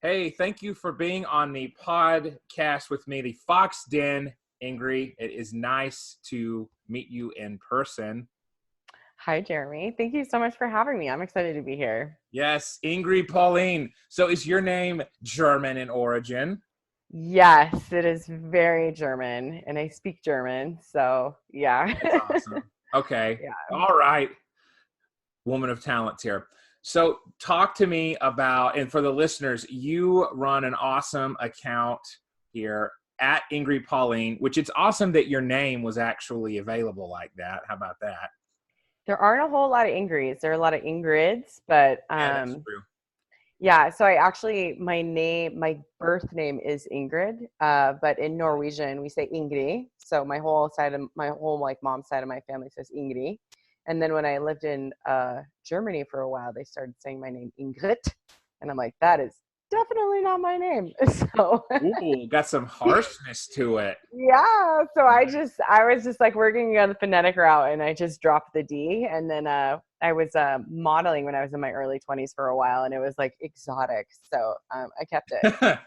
Hey, thank you for being on the podcast with me, the Fox Den, Ingri. It is nice to meet you in person. Hi, Jeremy. Thank you so much for having me. I'm excited to be here. Yes, Ingri Pauline. So is your name German in origin? Yes, it is very German, and I speak German. So, yeah. That's awesome. Okay. Yeah. All right. Woman of talent here. So talk to me about, and for the listeners, you run an awesome account here at Ingri Pauline, which it's awesome that your name was actually available like that. How about that? There aren't a whole lot of Ingrids. There are a lot of Ingrids, but Yeah, that's true. yeah. So my birth name is Ingrid, but in Norwegian we say Ingri. So my whole like mom's side of my family says Ingri. And then when I lived in Germany for a while, they started saying my name Ingrid, and I'm like, that is definitely not my name. So Ooh, got some harshness to it. yeah, so I was just like working on the phonetic route, and I just dropped the D. And then I was modeling when I was in my early 20s for a while, and it was like exotic, so I kept it.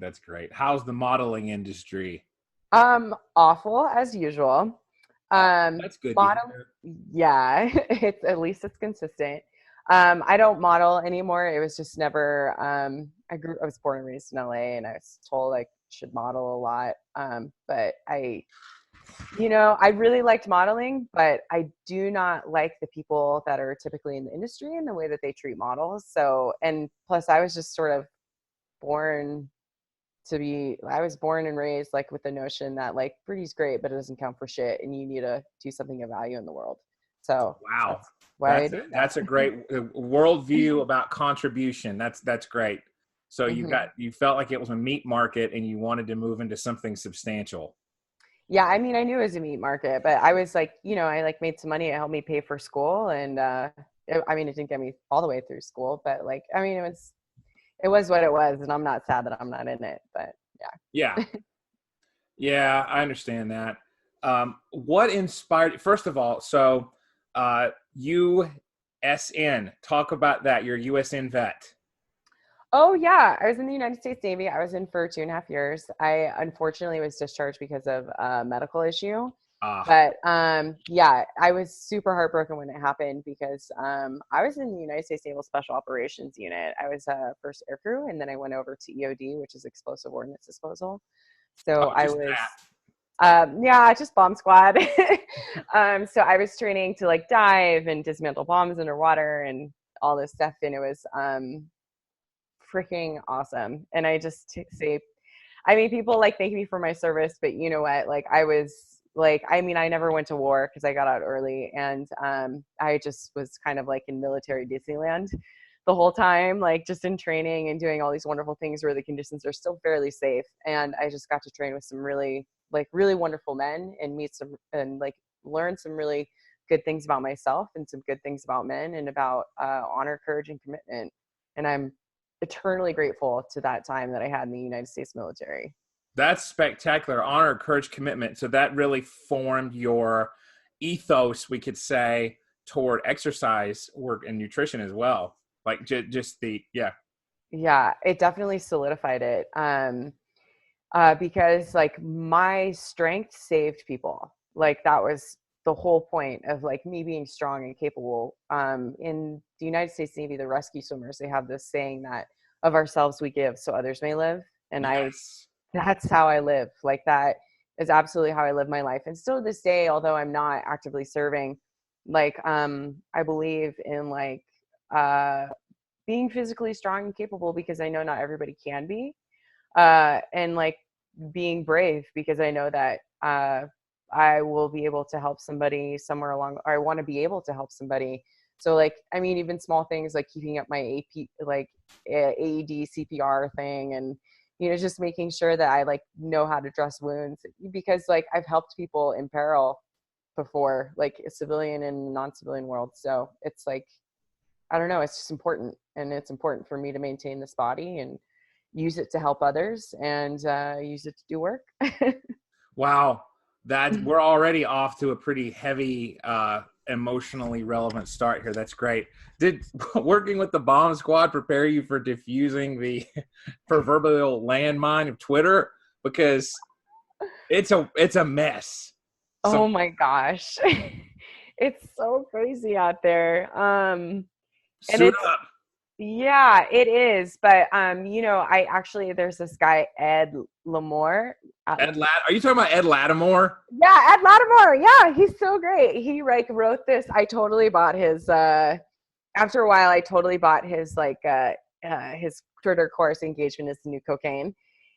That's great. How's the modeling industry? Awful as usual. Oh, um that's good to model hear. Yeah, it's at least it's consistent. I don't model anymore. It was just never I was born and raised in LA, and I was told I should model a lot. But I really liked modeling, but I do not like the people that are typically in the industry and the way that they treat models. So, and plus I was just sort of born I was born and raised like with the notion that like pretty's great, but it doesn't count for shit, and you need to do something of value in the world. So Wow. that's why I That's did that's that. a great worldview about contribution. That's great. So Hmm. you felt like it was a meat market and you wanted to move into something substantial. Yeah, I mean, I knew it was a meat market, but I was like, I like made some money. It helped me pay for school, and I mean, it didn't get me all the way through school, but like, I mean, it was what it was, and I'm not sad that I'm not in it, but Yeah. yeah. Yeah, I understand that. What inspired, first of all, so USN, talk about that. You're a USN vet. Oh yeah, I was in the United States Navy. I was in for 2.5 years. I unfortunately was discharged because of a medical issue. Ah, But yeah, I was super heartbroken when it happened because I was in the United States Naval Special Operations Unit. I was first aircrew, and then I went over to EOD, which is Explosive Ordnance Disposal. So oh, I just was, that. yeah, just bomb squad. So I was training to like dive and dismantle bombs underwater and all this stuff, and it was freaking awesome. And I just say, I mean, people like thank me for my service, but you know what? Like I was like, I mean, I never went to war because I got out early, and I just was kind of like in military Disneyland the whole time, like just in training and doing all these wonderful things where the conditions are still fairly safe. And I just got to train with some really wonderful men and meet some and like learn some really good things about myself and some good things about men and about honor, courage, and commitment. And I'm eternally grateful to that time that I had in the United States military. That's spectacular. Honor, courage, commitment. So that really formed your ethos, we could say, toward exercise work and nutrition as well. Like just yeah. Yeah, it definitely solidified it. Because like my strength saved people. Like that was the whole point of like me being strong and capable. In the United States Navy, the rescue swimmers, they have this saying that of ourselves we give so others may live. And Yes. that's how I live. Like that is absolutely how I live my life. And still to this day, although I'm not actively serving, like I believe in like uh being physically strong and capable because I know not everybody can be. And like being brave because I know that I will be able to help somebody somewhere along, or I want to be able to help somebody. So like, I mean, even small things like keeping up my AP, like AED CPR thing, and just making sure that I like know how to dress wounds because like I've helped people in peril before, like a civilian and non-civilian world. So it's like, I don't know, it's just important, and it's important for me to maintain this body and use it to help others and use it to do work. Wow. That we're already off to a pretty heavy emotionally relevant start here. That's great. Did working with the bomb squad prepare you for diffusing the proverbial landmine of Twitter? Because it's a mess. Oh my gosh. It's so crazy out there. And Suit it's, up. yeah, it is. But I actually, there's this guy, Ed Lamore. Are you talking about Ed Lattimore? Yeah, Ed Lattimore. Yeah, he's so great. He like wrote this. I totally bought his after a while I totally bought his Twitter course, Engagement is the New Cocaine.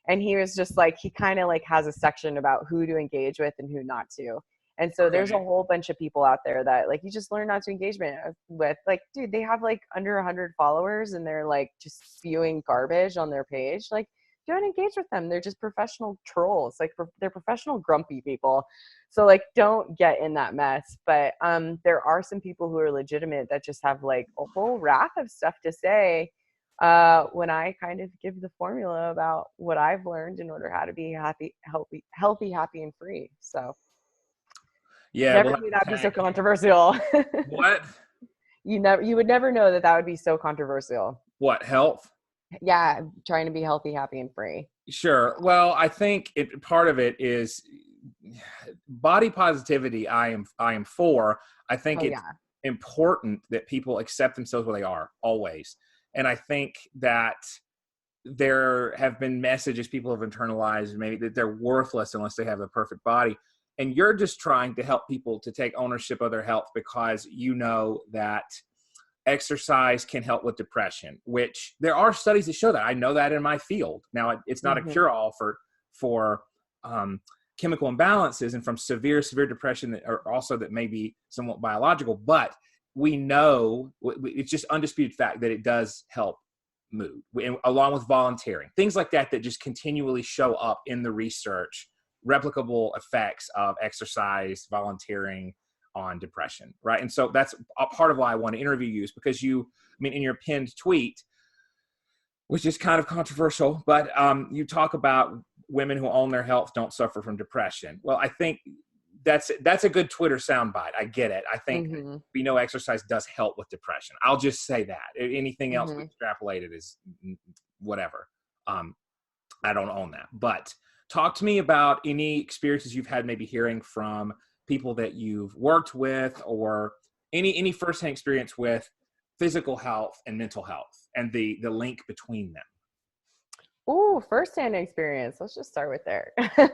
And he was just like, he kind of like has a section about who to engage with and who not to. And so there's a whole bunch of people out there that like you just learn not to with. Like, dude, they have like under 100 followers and they're like just spewing garbage on their page. Like, don't engage with them. They're just professional trolls. Like, they're professional grumpy people. So like, don't get in that mess. But there are some people who are legitimate that just have like a whole raft of stuff to say when I kind of give the formula about what I've learned in order how to be healthy, happy, and free. So Yeah, never we'll have knew to that'd be so tag. controversial. What? You would never know that would be so controversial. What, health? Yeah, trying to be healthy, happy, and free. Sure. Well, I think part of it is body positivity. I am for. I think Oh it's yeah. important that people accept themselves where they are always. And I think that there have been messages people have internalized, maybe that they're worthless unless they have a perfect body. And you're just trying to help people to take ownership of their health because you know that exercise can help with depression, which there are studies that show that. I know that in my field. Now, it's not a cure-all for chemical imbalances and from severe depression that are also that may be somewhat biological, but we know it's just undisputed fact that it does help mood, along with volunteering, things like that just continually show up in the research, replicable effects of exercise, volunteering on depression, right? And so that's a part of why I want to interview you, is because in your pinned tweet, which is kind of controversial, but you talk about women who own their health don't suffer from depression. Well, I think that's a good Twitter soundbite. I get it. I think we know exercise does help with depression. I'll just say that. Anything else we extrapolated is whatever. I don't own that. But talk to me about any experiences you've had, maybe hearing from people that you've worked with, or any firsthand experience with physical health and mental health and the link between them. Ooh, firsthand experience. Let's just start with there.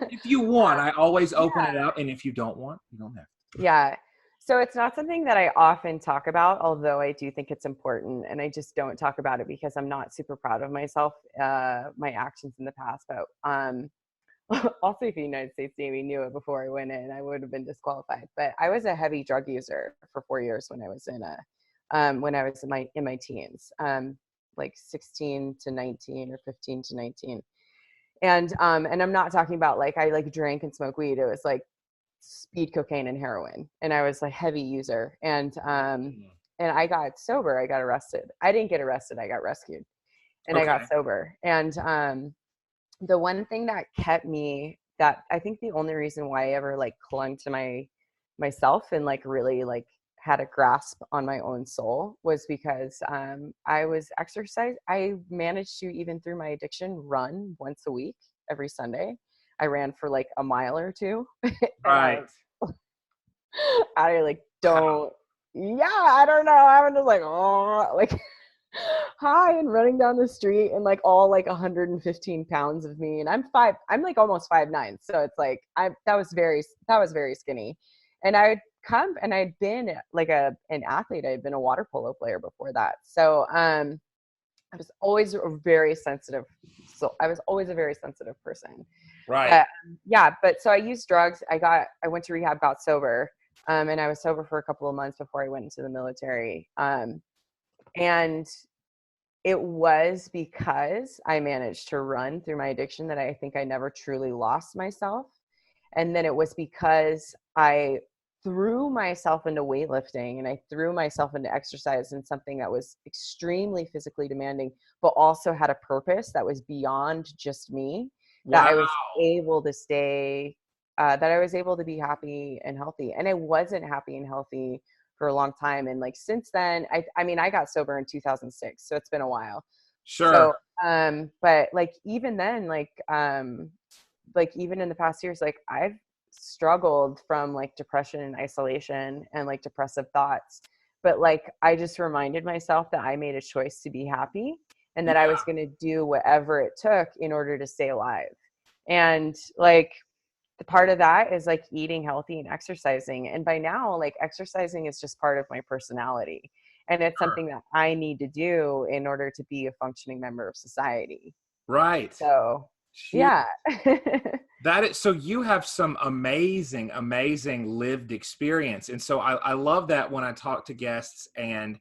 If you want, I always open it up, and if you don't want, you don't have to. Yeah. So it's not something that I often talk about, although I do think it's important, and I just don't talk about it because I'm not super proud of myself, my actions in the past. But also, if the United States Navy knew it before I went in, I would have been disqualified. But I was a heavy drug user for 4 years when I was in my teens, like 16 to 19 or 15 to 19. And I'm not talking about like I like drank and smoked weed. It was like speed cocaine and heroin, and I was a heavy user. And I got sober. I got arrested. I didn't get arrested. I got rescued, and I got sober. And the one thing that kept me, that I think the only reason why I ever like clung to myself and like really like had a grasp on my own soul, was because I was exercise. I managed to, even through my addiction, run once a week every Sunday. I ran for like a mile or two. Right. I like don't. Yeah, I don't know. I'm just like, oh, like hi, and running down the street, and like all like 115 pounds of me, and I'm like almost 5'9", so it's like that was very skinny. And I would come, and I'd been like an athlete. I had been a water polo player before that, so I was always a very sensitive. So I was always a very sensitive person. Right. But so I used drugs. I went to rehab, got sober, and I was sober for a couple of months before I went into the military. And it was because I managed to run through my addiction that I think I never truly lost myself. And then it was because I threw myself into weightlifting, and I threw myself into exercise, and something that was extremely physically demanding, but also had a purpose that was beyond just me, that I was able to stay, that I was able to be happy and healthy. And I wasn't happy and healthy for a long time. And like, since then, I mean, I got sober in 2006, so it's been a while. Sure. So, but like, even then, like even in the past years, like I've struggled from like depression and isolation and like depressive thoughts. But like, I just reminded myself that I made a choice to be happy and that I was going to do whatever it took in order to stay alive. And like, the part of that is like eating healthy and exercising. And by now, like exercising is just part of my personality. And it's Sure. something that I need to do in order to be a functioning member of society. Right. So, Shoot. yeah. That is, so you have some amazing, amazing lived experience. And so I love that when I talk to guests and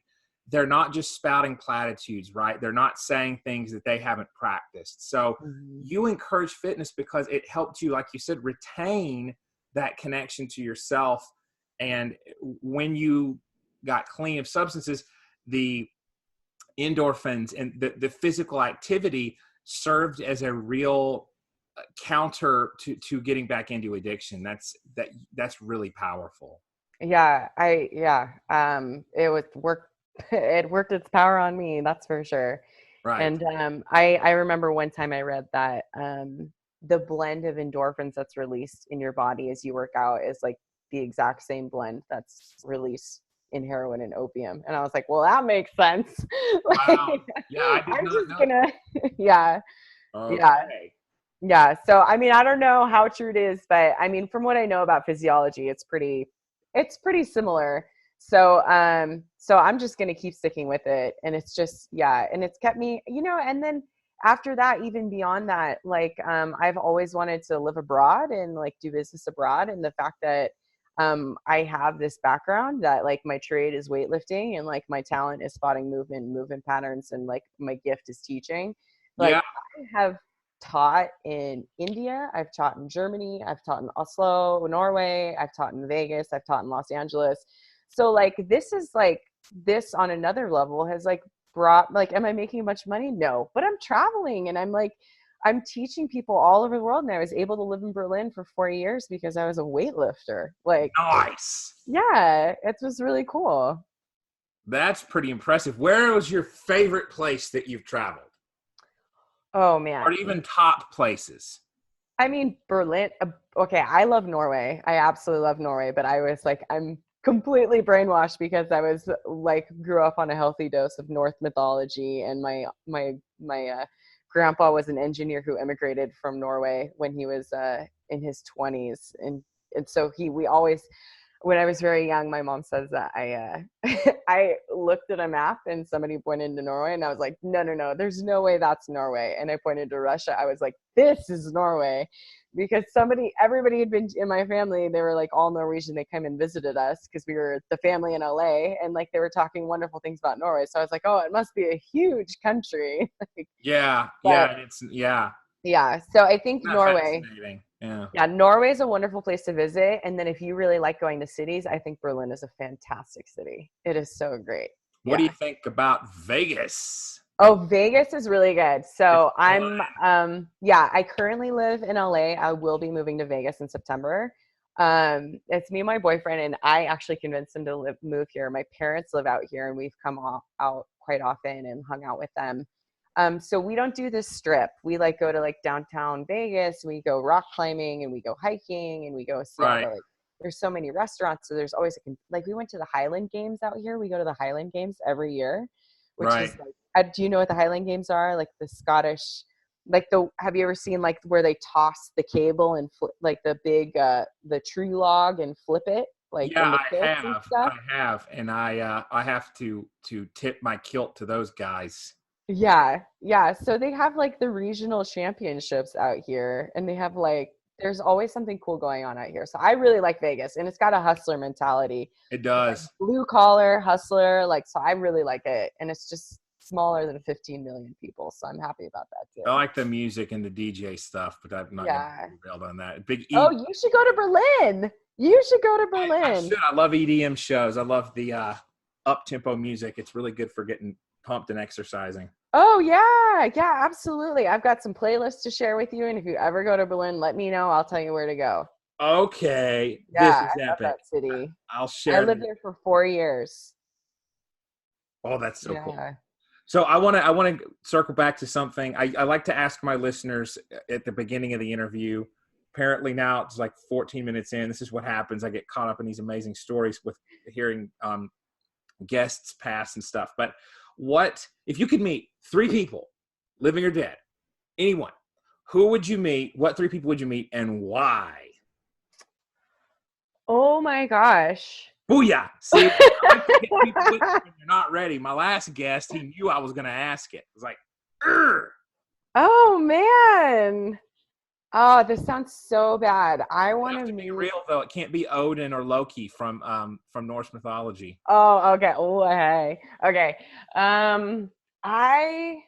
they're not just spouting platitudes, right? They're not saying things that they haven't practiced. So Mhm. you encourage fitness because it helped you, like you said, retain that connection to yourself. And when you got clean of substances, the endorphins and the physical activity served as a real counter to getting back into addiction. That's really powerful. It was work. It worked its power on me. That's for sure. Right. And I remember one time I read that the blend of endorphins that's released in your body as you work out is like the exact same blend that's released in heroin and opium. And I was like, well, that makes sense. Wow. Like, Yeah, I did I'm not just know. gonna, yeah, yeah. Okay. Yeah. So, I mean, I don't know how true it is, but I mean, from what I know about physiology, it's pretty similar. So I'm just going to keep sticking with it. And it's just, yeah. And it's kept me, and then after that, even beyond that, like, I've always wanted to live abroad and like do business abroad. And the fact that, I have this background that like my trade is weightlifting and like my talent is spotting movement patterns, and like my gift is teaching. Like Yeah. I have taught in India, I've taught in Germany, I've taught in Oslo, Norway, I've taught in Vegas, I've taught in Los Angeles. So like this on another level has like brought, like, am I making a bunch of money? No, but I'm traveling and I'm teaching people all over the world. And I was able to live in Berlin for 4 years because I was a weightlifter. Like, Nice. yeah, it was really cool. That's pretty impressive. Where was your favorite place that you've traveled? Oh Or man. even top places? I mean, Berlin. Okay, I love Norway. I absolutely love Norway, but I was like, I'm completely brainwashed because I was like, grew up on a healthy dose of Norse mythology, and my grandpa was an engineer who immigrated from Norway when he was in his 20s, and so we always, when I was very young, my mom says that I looked at a map and somebody pointed to Norway, and I was like, no, there's no way that's Norway. And I pointed to Russia. I was like, this is Norway, because everybody had been in my family. They were like all Norwegian. They came and visited us because we were the family in LA, and like they were talking wonderful things about Norway. So I was like, oh, it must be a huge country. Yeah. But Yeah. Yeah. yeah, so I think Isn't that Norway. fascinating? Yeah. Yeah, Norway is a wonderful place to visit. And then if you really like going to cities, I think Berlin is a fantastic city. It is so great. What do you Yeah. think about Vegas? Oh, Vegas is really good. It's So fun. yeah, I currently live in LA. I will be moving to Vegas in September. It's me and my boyfriend, and I actually convinced him to move here. My parents live out here, and we've come out quite often and hung out with them. So we don't do this strip. We like go to like downtown Vegas. We go rock climbing and we go hiking and we go see all Right. the like. There's so many restaurants. So there's always like we went to the Highland Games out here. We go to the Highland Games every year, which Right. is like, do you know what the Highland Games are? Like the Scottish, like have you ever seen like where they toss the cable and like the big the tree log and flip it like Yeah, in the I kilt and have. stuff? I have. And I have to tip my kilt to those guys. Yeah. So they have like the regional championships out here, and they have like there's always something cool going on out here. So I really like Vegas, and it's got a hustler mentality. It It's like does. blue collar hustler, like, so I really like it, and it's just smaller than 15 million people. So I'm happy about that too. I like the music and the DJ stuff, but I'm not going to Yeah. derailed on that. Big Oh, E. you should go to Berlin. You should go to I Berlin. should. I love EDM shows. I love the up tempo music. It's really good for getting pumped and exercising. Oh yeah, absolutely. I've got some playlists to share with you, and if you ever go to Berlin, let me know. I'll tell you where to go. Okay, this Yeah, is I love epic. that city. I'll I share lived this. there for 4 years. Oh, that's so cool. Yeah. So I want to circle back to something I like to ask my listeners at the beginning of the interview. Apparently now it's like 14 minutes in. This is what happens. I get caught up in these amazing stories with hearing guests pass and stuff. But what if you could meet three people, living or dead, anyone? Who would you meet? What three people would you meet, and why? Oh my gosh. Booyah! See, I like to hit people with it when they're not ready. My last guest, he knew I was going to ask it. It was like, Urgh. Oh man. Oh, this sounds so bad. I You want have to to be meet. real though. It can't be Odin or Loki from Norse mythology. Oh, okay. Oh, hey. Okay. Um, I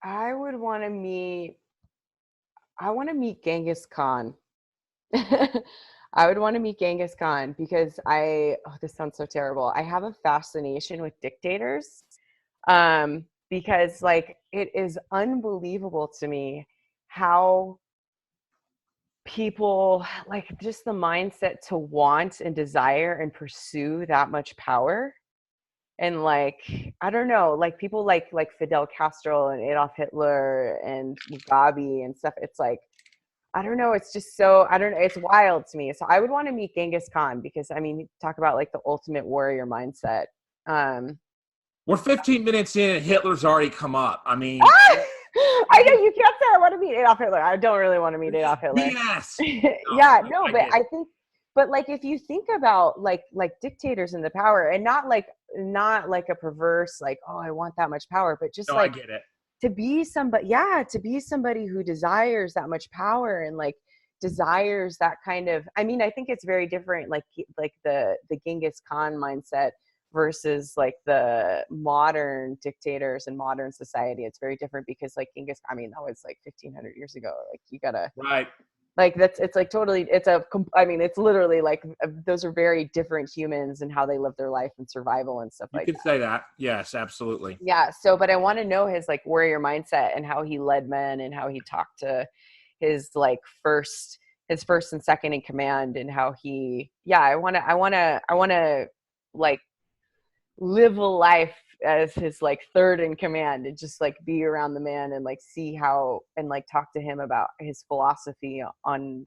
I would want to meet. I want to meet Genghis Khan. I would want to meet Genghis Khan because oh, this sounds so terrible. I have a fascination with dictators. Because like it is unbelievable to me how people like just the mindset to want and desire and pursue that much power. And like I don't know, like people like Fidel Castro and Adolf Hitler and Mugabe and stuff. It's like I don't know. It's just so I don't know. It's wild to me. So I would want to meet Genghis Khan because I mean, talk about like the ultimate warrior mindset. Um, We're 15 minutes in, and Hitler's already come up. I mean, I know you can't say I want to meet Adolf Hitler. I don't really want to meet Adolf Hitler. BS. Yeah, No, no, I but get I it. think, but like if you think about like dictators in the power, and not like a perverse like oh I want that much power, but just No, I like get it. to be somebody, yeah, to be somebody who desires that much power and like desires that kind of. I mean, I think it's very different, like the Genghis Khan mindset versus like the modern dictators and modern society. It's very different because like Genghis, I mean, that was like 1500 years ago. Like you gotta Right. like it's like totally I mean it's literally like those are very different humans and how they live their life and survival and stuff You like could say that. Yes, absolutely. yeah. So, but I want to know his like warrior mindset and how he led men and how he talked to his like his first and second in command and how he, yeah, I want to like live a life as his like third in command and just like be around the man and like see how and like talk to him about his philosophy on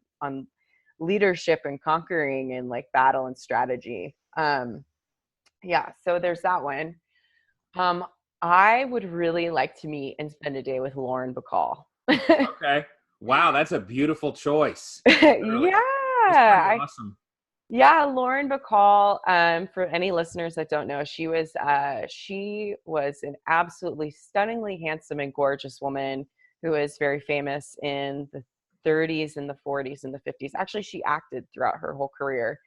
leadership and conquering and like battle and strategy. Yeah. So there's that one. Um, I would really like to meet and spend a day with Lauren Bacall. Okay. Wow, that's a beautiful choice. Literally. Yeah, That's pretty awesome. yeah, Lauren Bacall. For any listeners that don't know, she was an absolutely stunningly handsome and gorgeous woman who was very famous in the 30s and the 40s and the 50s. Actually, she acted throughout her whole career.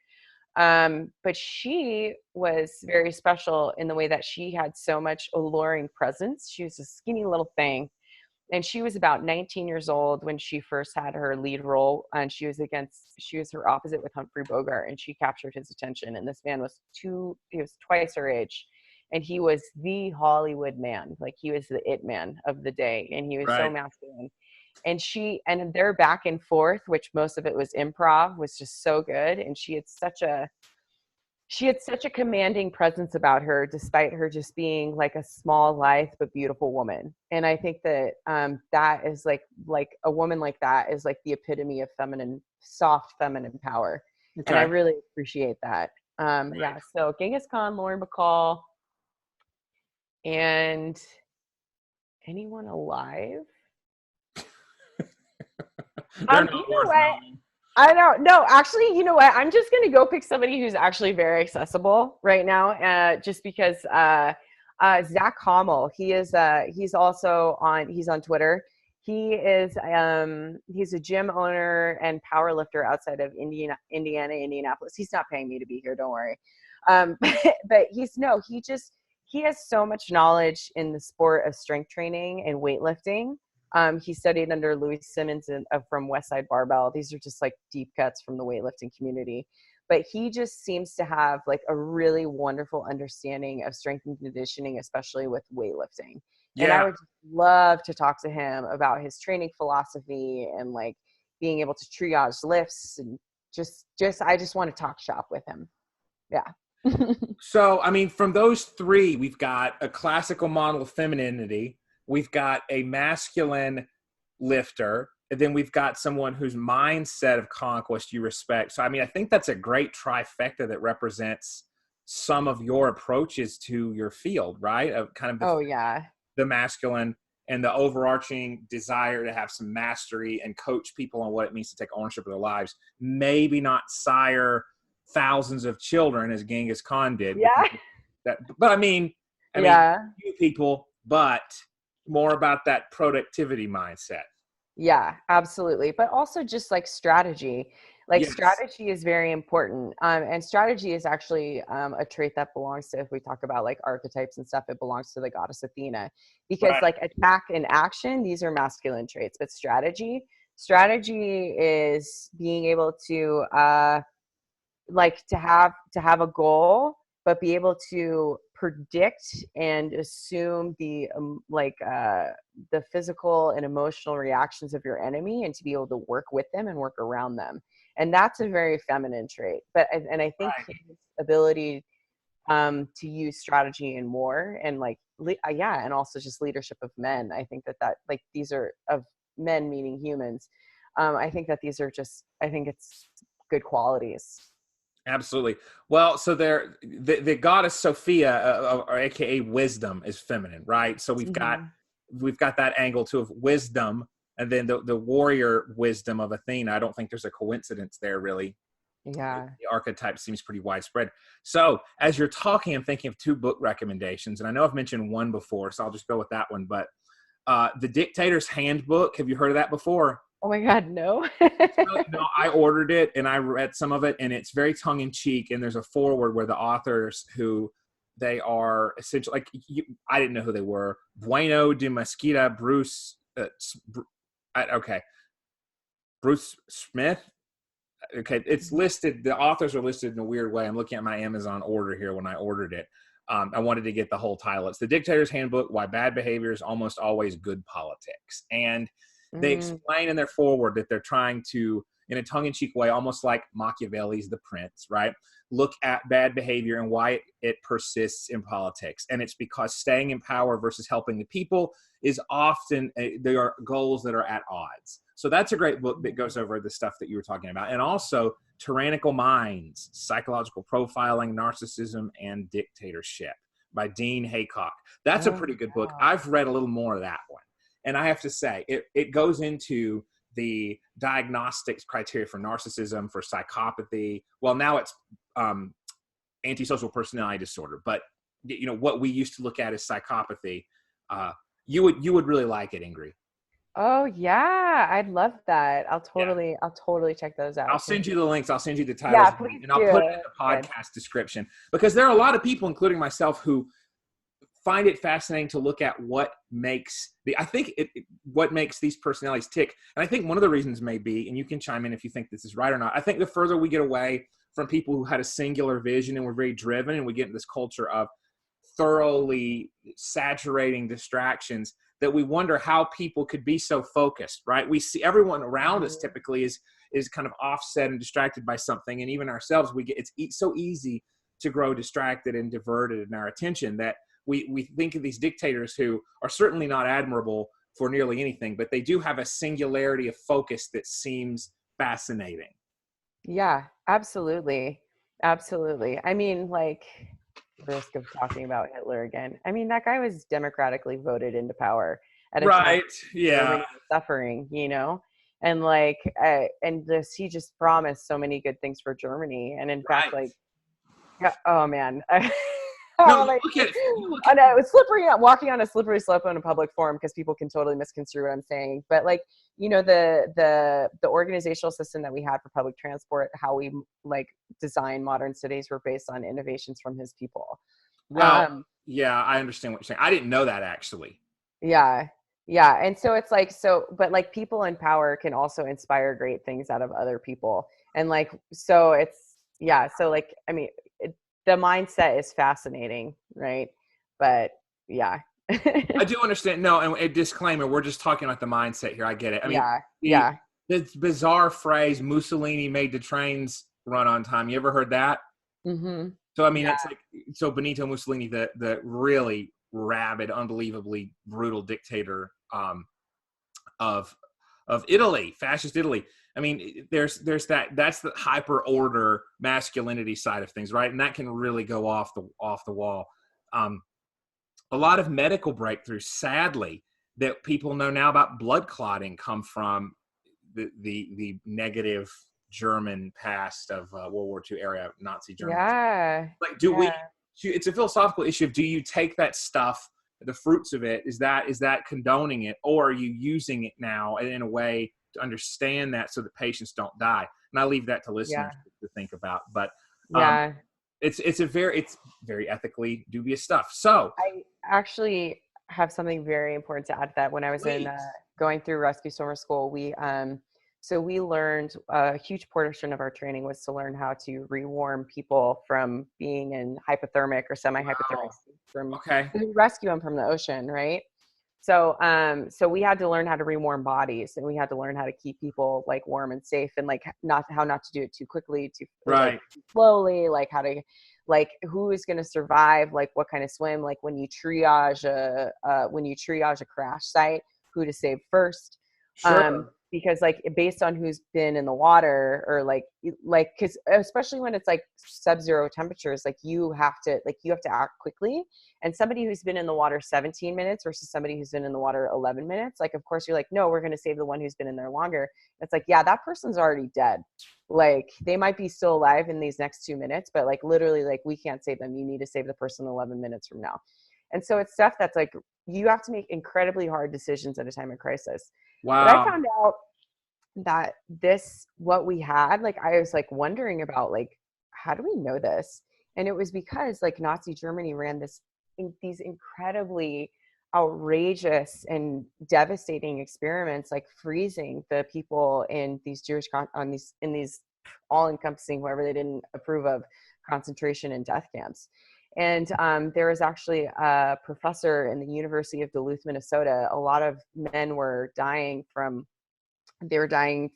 But she was very special in the way that she had so much alluring presence. She was a skinny little thing. And she was about 19 years old when she first had her lead role. And she was her opposite with Humphrey Bogart. And she captured his attention. And this man he was twice her age. And he was the Hollywood man. Like he was the it man of the day. And he was so Right. masculine and their back and forth, which most of it was improv, was just so good. And she had such a commanding presence about her, despite her just being like a small, lithe but beautiful woman. And I think that that is like a woman like that is like the epitome of soft feminine power. And I Okay. really appreciate that. Right. Yeah. So Genghis Khan, Lauren Bacall, and anyone alive. They're not You know worth what? knowing. I don't know. Actually, you know what? I'm just gonna go pick somebody who's actually very accessible right now, just because Zach Hommel. He's on Twitter. He's a gym owner and power lifter outside of Indianapolis. He's not paying me to be here. Don't worry. But he has so much knowledge in the sport of strength training and weightlifting. He studied under Louis Simmons from Westside Barbell. These are just like deep cuts from the weightlifting community. But he just seems to have like a really wonderful understanding of strength and conditioning, especially with weightlifting. And I Yeah. would just love to talk to him about his training philosophy and like, being able to triage lifts and I just want to talk shop with him. Yeah. So, I mean, from those three, we've got a classical model of femininity, we've got a masculine lifter, and then we've got someone whose mindset of conquest you respect. So, I mean, I think that's a great trifecta that represents some of your approaches to your field, right? Of kind of the masculine and the overarching desire to have some mastery and coach people on what it means to take ownership of their lives. Maybe not sire thousands of children as Genghis Khan did. Yeah. But I mean, few people, but more about that productivity mindset. Yeah, absolutely. But also just like strategy. Like strategy is very important. And strategy is actually a trait that belongs to, if we talk about like archetypes and stuff, it belongs to the goddess Athena, because like attack and action, these are masculine traits, but strategy is being able to like to have a goal, but be able to predict and assume the physical and emotional reactions of your enemy, and to be able to work with them and work around them. And that's a very feminine trait. But I think his ability to use strategy and more, and like and also just leadership of men. I think that like these are of men, meaning humans. I think that these are just, I think it's good qualities. Absolutely. Well, so the goddess Sophia, or AKA wisdom, is feminine, right? So we've got that angle too of wisdom, and then the warrior wisdom of Athena. I don't think there's a coincidence there, really. Yeah. The archetype seems pretty widespread. So as you're talking, I'm thinking of two book recommendations, and I know I've mentioned one before, so I'll just go with that one. But The Dictator's Handbook. Have you heard of that before? Oh my God, no. No, I ordered it and I read some of it, and it's very tongue in cheek. And there's a foreword where the authors, who they are essentially like, I didn't know who they were. Bueno de Mesquita, Bruce Smith. Okay, it's listed. The authors are listed in a weird way. I'm looking at my Amazon order here when I ordered it. I wanted to get the whole title. It's The Dictator's Handbook: Why Bad Behavior is Almost Always Good Politics. And they explain in their foreword that they're trying to, in a tongue-in-cheek way, almost like Machiavelli's The Prince, right? Look at bad behavior and why it persists in politics. And it's because staying in power versus helping the people is often, there are goals that are at odds. So that's a great book that goes over the stuff that you were talking about. And also Tyrannical Minds: Psychological Profiling, Narcissism, and Dictatorship by Dean Haycock. That's a pretty good book. I've read a little more of that one. And I have to say, it goes into the diagnostics criteria for narcissism, for psychopathy. Well, now it's antisocial personality disorder. But you know what we used to look at as psychopathy. You would really like it, Ingri. Oh yeah, I'd love that. I'll totally check those out. I'll send you the links. I'll send you the titles, and I'll put it in the podcast description, because there are a lot of people, including myself, who find it fascinating to look at what makes what makes these personalities tick. And I think one of the reasons may be, and you can chime in if you think this is right or not, I think the further we get away from people who had a singular vision and were very driven, and we get into this culture of thoroughly saturating distractions, that we wonder how people could be so focused, right? We see everyone around us typically is kind of offset and distracted by something. And even ourselves, it's so easy to grow distracted and diverted in our attention that we think of these dictators who are certainly not admirable for nearly anything, but they do have a singularity of focus that seems fascinating. Yeah, absolutely. Absolutely. I mean, like, risk of talking about Hitler again. I mean, that guy was democratically voted into power at a time of suffering, you know? And like, he just promised so many good things for Germany. And in fact, like, oh man. No, look at it. I know, it's slippery. I'm walking on a slippery slope in a public forum because people can totally misconstrue what I'm saying. But like, you know, the organizational system that we had for public transport, how we like design modern cities, were based on innovations from his people. Well, yeah, I understand what you're saying. I didn't know that, actually. Yeah. And so it's like, but like people in power can also inspire great things out of other people. And like, so it's, so like, I mean, the mindset is fascinating, right? But yeah. I do understand. No, and a disclaimer, we're just talking about the mindset here. I get it. I mean, this bizarre phrase, Mussolini made the trains run on time. You ever heard that? Mm-hmm. So, I mean, Yeah. it's like, so Benito Mussolini, the really rabid, unbelievably brutal dictator of Italy, fascist Italy. I mean, there's that's the hyper order masculinity side of things, right? And that can really go off the wall. Um, a lot of medical breakthroughs, sadly, that people know now about blood clotting come from the negative German past of World War II era Nazi Germany. Yeah. Like, Yeah. it's a philosophical issue of, do you take that stuff, the fruits of it, is that condoning it, or are you using it now in a way to understand that so that patients don't die? And I leave that to Yeah. listeners to think about. But Yeah. it's very ethically dubious stuff. So I actually have something very important to add to that. When I was in please, going through rescue swimmer school, we learned a huge portion of our training was to learn how to rewarm people from being in hypothermic or semi-hypothermic wow, states from okay, to rescue them from the ocean, right? So we had to learn how to rewarm bodies, and we had to learn how to keep people like warm and safe, and like not to do it too quickly, or like right, too slowly, like how to, like who is going to survive, like what kind of swim, like when you triage a crash site, who to save first, sure, because like based on who's been in the water, or like because especially when it's like sub-zero temperatures, like you have to act quickly. And somebody who's been in the water 17 minutes versus somebody who's been in the water 11 minutes, like, of course, you're like, no, we're going to save the one who's been in there longer. It's like, yeah, that person's already dead. Like, they might be still alive in these next 2 minutes, but like, literally, like, we can't save them. You need to save the person 11 minutes from now. And so it's stuff that's like, you have to make incredibly hard decisions at a time of crisis. But I wow, found out that what we had, like, I was like wondering about, like, how do we know this? And it was because like Nazi Germany ran these incredibly outrageous and devastating experiments, like freezing the people in these in these all-encompassing, whoever they didn't approve of, concentration and death camps. And there was actually a professor in the University of Duluth, Minnesota. A lot of men were dying from hypothermia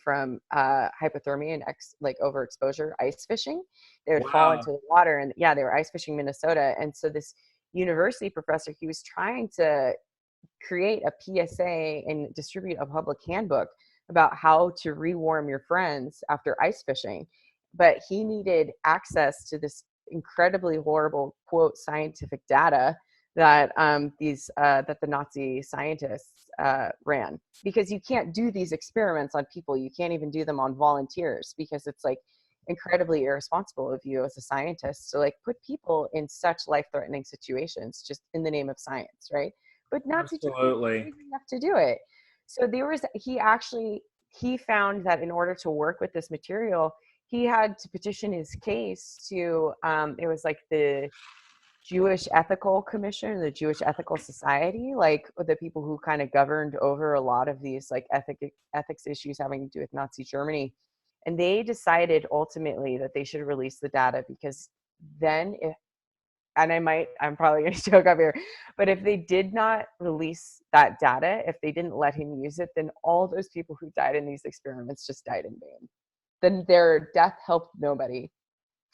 and like overexposure ice fishing. They would fall wow, into the water, and yeah, they were ice fishing Minnesota. And so this university professor, he was trying to create a PSA and distribute a public handbook about how to rewarm your friends after ice fishing, but he needed access to this incredibly horrible, quote, scientific data that that the Nazi scientists ran, because you can't do these experiments on people. You can't even do them on volunteers, because it's like incredibly irresponsible of you as a scientist to like put people in such life-threatening situations just in the name of science, right? But Nazi Germany was absolutely, crazy enough to do it. So he found that in order to work with this material, he had to petition his case to it was like the Jewish Ethical Commission, the Jewish Ethical Society, like the people who kind of governed over a lot of these like ethics issues having to do with Nazi Germany. And they decided ultimately that they should release the data, because then if and I'm probably going to choke up here, but if they did not release that data, if they didn't let him use it, then all those people who died in these experiments just died in vain. Then their death helped nobody.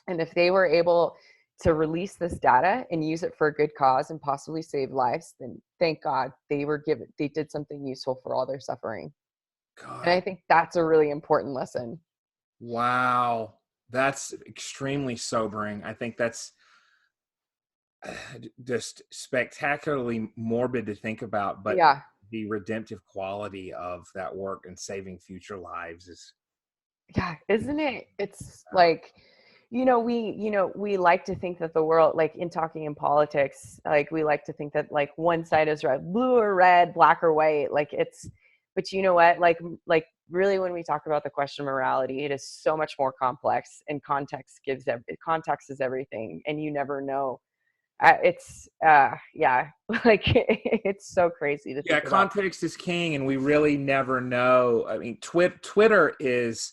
And if they were able to release this data and use it for a good cause and possibly save lives, then thank God they did something useful for all their suffering. And I God, think that's a really important lesson. wow, that's extremely sobering. I think that's just spectacularly morbid to think about, but Yeah. the redemptive quality of that work and saving future lives is Yeah, isn't it? It's like, we like to think that the world, like in talking in politics, like we like to think that like one side is red, blue or red, black or white. But you know what? Like really, when we talk about the question of morality, it is so much more complex, and context is everything, and you never know. Yeah, like it's so crazy to yeah, think about. context is king, and we really never know. I mean, Twitter is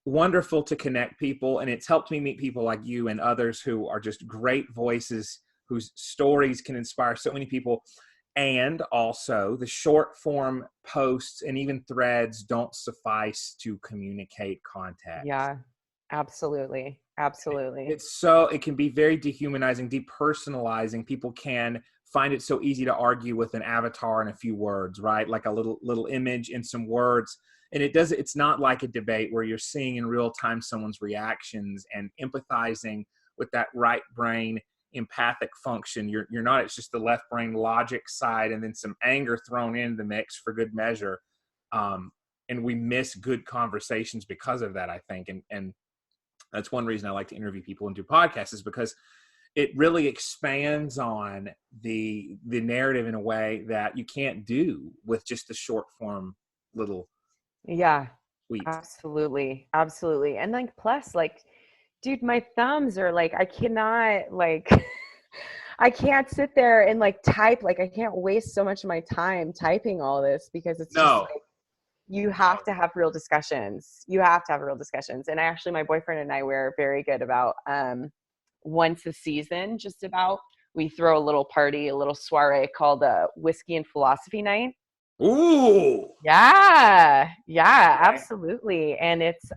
wonderful to connect people, and it's helped me meet people like you and others who are just great voices, whose stories can inspire so many people. And also the short form posts and even threads don't suffice to communicate context. Yeah, absolutely. Absolutely. It can be very dehumanizing, depersonalizing. People can find it so easy to argue with an avatar and a few words, right? Like a little image and some words. And it's not like a debate where you're seeing in real time someone's reactions and empathizing with that right brain empathic function. You're not, it's just the left brain logic side and then some anger thrown into the mix for good measure. And we miss good conversations because of that, I think. And that's one reason I like to interview people and do podcasts, is because it really expands on the narrative in a way that you can't do with just the short form little Yeah, tweets. absolutely. Absolutely. And like, plus, like, dude, my thumbs are like, I cannot, like, I can't sit there and like type, like, I can't waste so much of my time typing all this, because it's just No. like, you have to have real discussions. You have to have real discussions. And actually, my boyfriend and I, we're very good about once a season, just about, we throw a little party, a little soiree called Whiskey and Philosophy Night. Ooh. Yeah, yeah, Okay. absolutely. And it's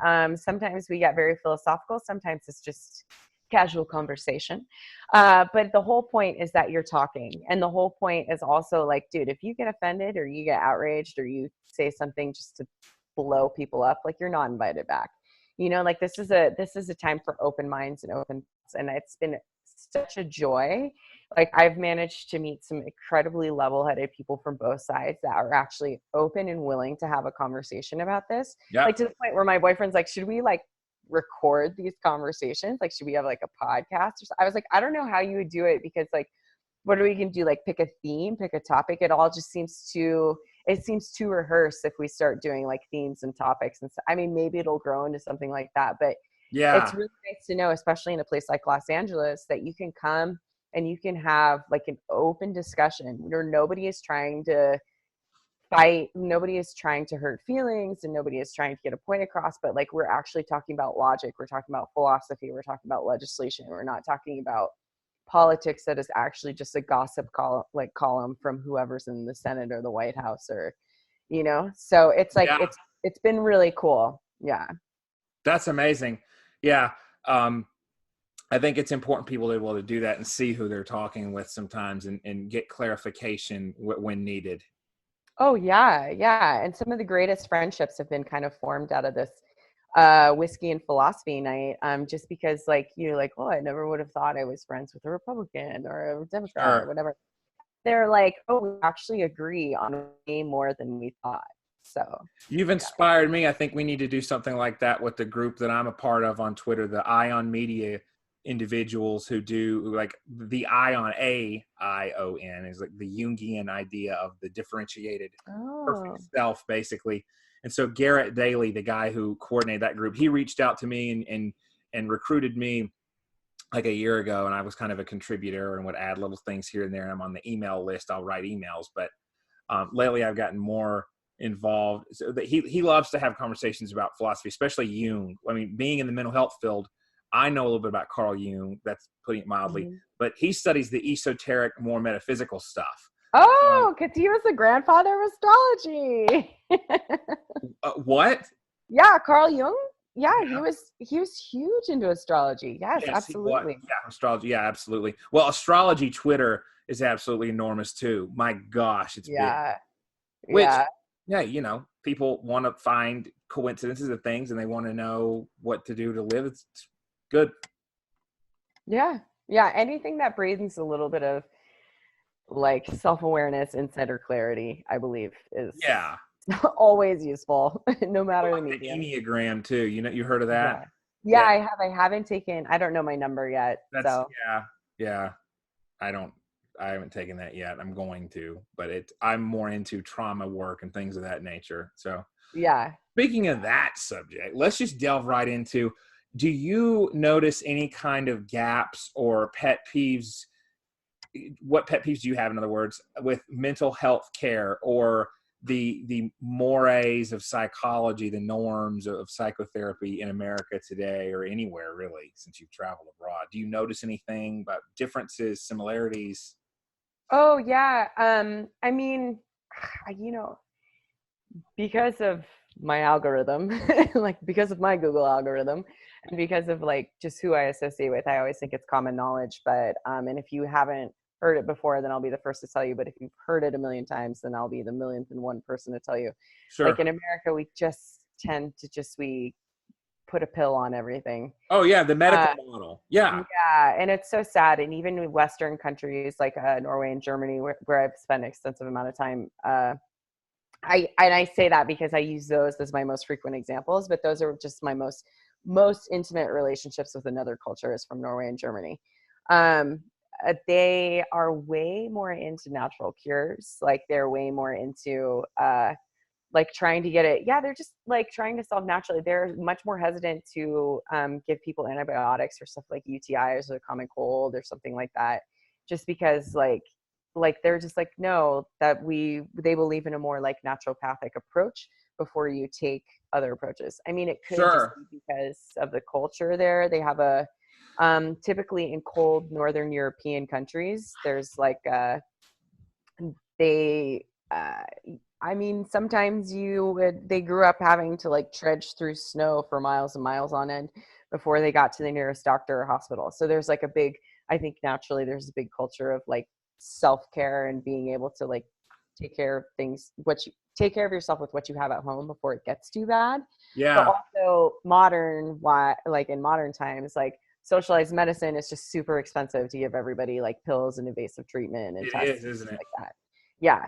sometimes we get very philosophical, sometimes it's just casual conversation. But the whole point is that you're talking. And the whole point is also like, dude, if you get offended or you get outraged or you say something just to blow people up, like, you're not invited back. You know, like, this is a time for open minds and open, and it's been such a joy. Like, I've managed to meet some incredibly level-headed people from both sides that are actually open and willing to have a conversation about this. Yeah. Like, to the point where my boyfriend's like, should we like record these conversations? Like, should we have like a podcast? I was like, I don't know how you would do it, because like, what are we going to do? Like, pick a theme, pick a topic? It all just seems too rehearsed if we start doing like themes and topics. And so, I mean, maybe it'll grow into something like that, but Yeah. it's really nice to know, especially in a place like Los Angeles, that you can come and you can have like an open discussion where nobody is trying to fight, nobody is trying to hurt feelings, and nobody is trying to get a point across, but like, we're actually talking about logic, we're talking about philosophy, we're talking about legislation, we're not talking about politics that is actually just a gossip column from whoever's in the Senate or the White House, or, you know. So it's like, Yeah. it's been really cool. Yeah. That's amazing. Yeah. I think it's important people are able to do that and see who they're talking with sometimes, and get clarification when needed. Oh yeah, yeah. And some of the greatest friendships have been kind of formed out of this whiskey and philosophy night. Just because, like, you're like, oh, I never would have thought I was friends with a Republican or a Democrat or Sure. whatever. They're like, oh, we actually agree on way more than we thought. So You've yeah. inspired me. I think we need to do something like that with the group that I'm a part of on Twitter, the Ion Media individuals who do like the Ion, AION is like the Jungian idea of the differentiated Oh. perfect self, basically. And so Garrett Daly, the guy who coordinated that group, he reached out to me and recruited me like a year ago, and I was kind of a contributor and would add little things here and there. And I'm on the email list. I'll write emails, but lately I've gotten more involved. So that he loves to have conversations about philosophy, especially Jung. I mean, being in the mental health field, I know a little bit about Carl Jung. That's putting it mildly, Mhm. but he studies the esoteric, more metaphysical stuff. Oh, because he was the grandfather of astrology. What? Yeah, Carl Jung. Yeah, Yeah. he was huge into astrology. Yes, Yes, he was. absolutely. Yeah, astrology. Yeah, absolutely. Well, astrology Twitter is absolutely enormous too. My gosh, it's big. Yeah. Which, Yeah. yeah, people want to find coincidences of things, and they want to know what to do to live. It's good. Yeah. Yeah. Anything that breathes a little bit of like self-awareness, insider clarity, I believe, is Yeah. always useful, no People matter the like the medium. Enneagram too. You heard of that? Yeah. Yeah, Yeah. I have. I haven't taken, I don't know my number yet. That's So yeah. Yeah. I don't I haven't taken that yet. I'm going to, but I'm more into trauma work and things of that nature. So yeah. speaking of that subject, let's just delve right into, do you notice any kind of gaps or pet peeves? What pet peeves do you have, in other words, with mental health care, or the mores of psychology, the norms of psychotherapy in America today, or anywhere really, since you've traveled abroad? Do you notice anything about differences, similarities? Oh yeah. I mean, you know, because of my algorithm, like because of my Google algorithm, and because of like just who I associate with, I always think it's common knowledge. But and if you haven't heard it before, then I'll be the first to tell you. But if you've heard it a million times, then I'll be the millionth and one person to tell you. Like Sure. in America, we just tend to just we put a pill on everything. Oh yeah, the Uh, medical model. Yeah. yeah, and it's so sad. And even in Western countries like Norway and Germany, where I've spent an extensive amount of time, I say that because I use those as my most frequent examples, but those are just my most intimate relationships with another culture is from Norway and Germany. Um, they are way more into natural cures. Like they're way more into like trying to get it. Yeah, they're just like trying to solve naturally. They're much more hesitant to give people antibiotics or stuff like UTIs or the common cold or something like that, just because like they're just like no, that they believe in a more like naturopathic approach before you take other approaches. I mean, it could just Sure. be because of the culture there. They have a typically in cold northern European countries, there's like they I mean, sometimes they grew up having to like trudge through snow for miles and miles on end before they got to the nearest doctor or hospital. So there's like I think naturally there's a big culture of like self-care and being able to like take care of things, take care of yourself with what you have at home before it gets too bad. But Yeah. also like in modern times, like socialized medicine is just super expensive to give everybody like pills and invasive treatment and It tests is, and isn't stuff it? like that. Yeah.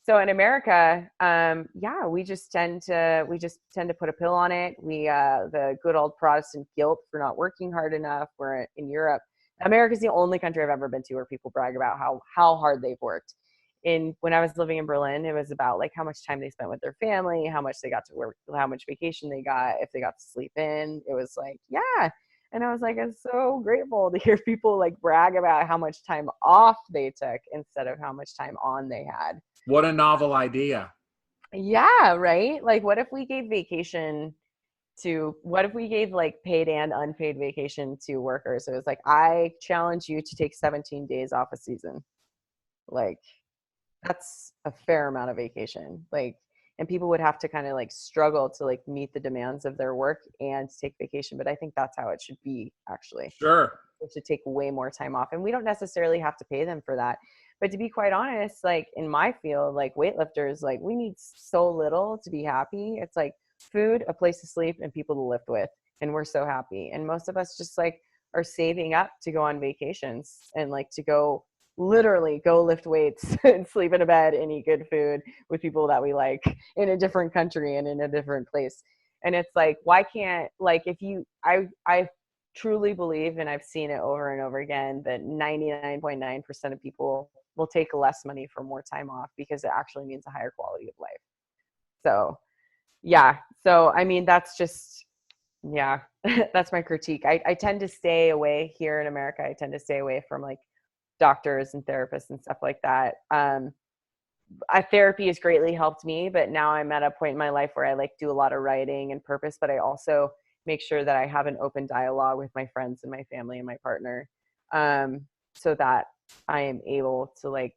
So in America, yeah, we just tend to put a pill on it. The good old Protestant guilt for not working hard enough. We're in Europe. America's the only country I've ever been to where people brag about how hard they've worked. When I was living in Berlin, it was about like how much time they spent with their family, how much they got to work, how much vacation they got, if they got to sleep in. It was like, yeah. And I was like, I'm so grateful to hear people like brag about how much time off they took instead of how much time on they had. What a novel idea. Yeah, right? Like what if we gave like paid and unpaid vacation to workers? So it was like, I challenge you to take 17 days off a season. Like that's a fair amount of vacation. Like, and people would have to kind of like struggle to like meet the demands of their work and take vacation. But I think that's how it should be actually. Sure. They should take way more time off. And we don't necessarily have to pay them for that. But to be quite honest, like in my field, like weightlifters, like we need so little to be happy. It's like food, a place to sleep, and people to lift with. And we're so happy. And most of us just like are saving up to go on vacations and like to go literally go lift weights and sleep in a bed and eat good food with people that we like in a different country and in a different place. And it's like, why can't like if you I truly believe, and I've seen it over and over again, that 99.9% of people will take less money for more time off because it actually means a higher quality of life. So, yeah. So, I mean, that's just, yeah, that's my critique. I tend to stay away here in America. I tend to stay away from like doctors and therapists and stuff like that. Therapy has greatly helped me, but now I'm at a point in my life where I like do a lot of writing and purpose, but I also make sure that I have an open dialogue with my friends and my family and my partner, so that I am able to like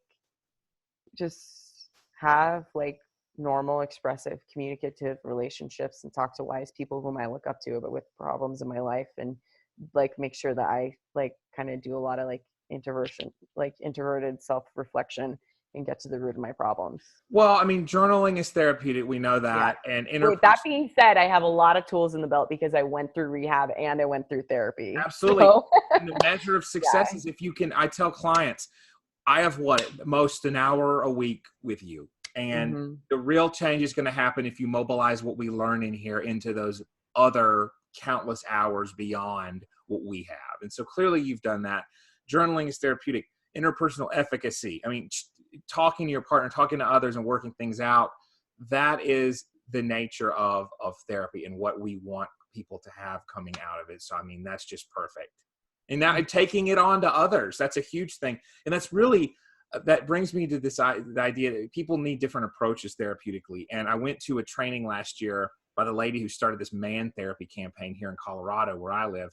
just have like normal, expressive, communicative relationships and talk to wise people whom I look up to, but with problems in my life, and like make sure that I like kind of do a lot of like introverted self-reflection and get to the root of my problems. Well, I mean, journaling is therapeutic. We know Yeah. that. And Wait, that being said, I have a lot of tools in the belt because I went through rehab and I went through therapy. absolutely. So And the measure of success yeah. is if you can, I tell clients, I have what, at most an hour a week with you. And Mm-hmm. the real change is going to happen if you mobilize what we learn in here into those other countless hours beyond what we have. And so clearly you've done that. Journaling is therapeutic. Interpersonal efficacy. I mean, talking to your partner, talking to others and working things out, that is the nature of therapy and what we want people to have coming out of it. So, I mean, that's just perfect. And now taking it on to others, that's a huge thing. And that's really, that brings me to the idea that people need different approaches therapeutically. And I went to a training last year by the lady who started this man therapy campaign here in Colorado, where I live.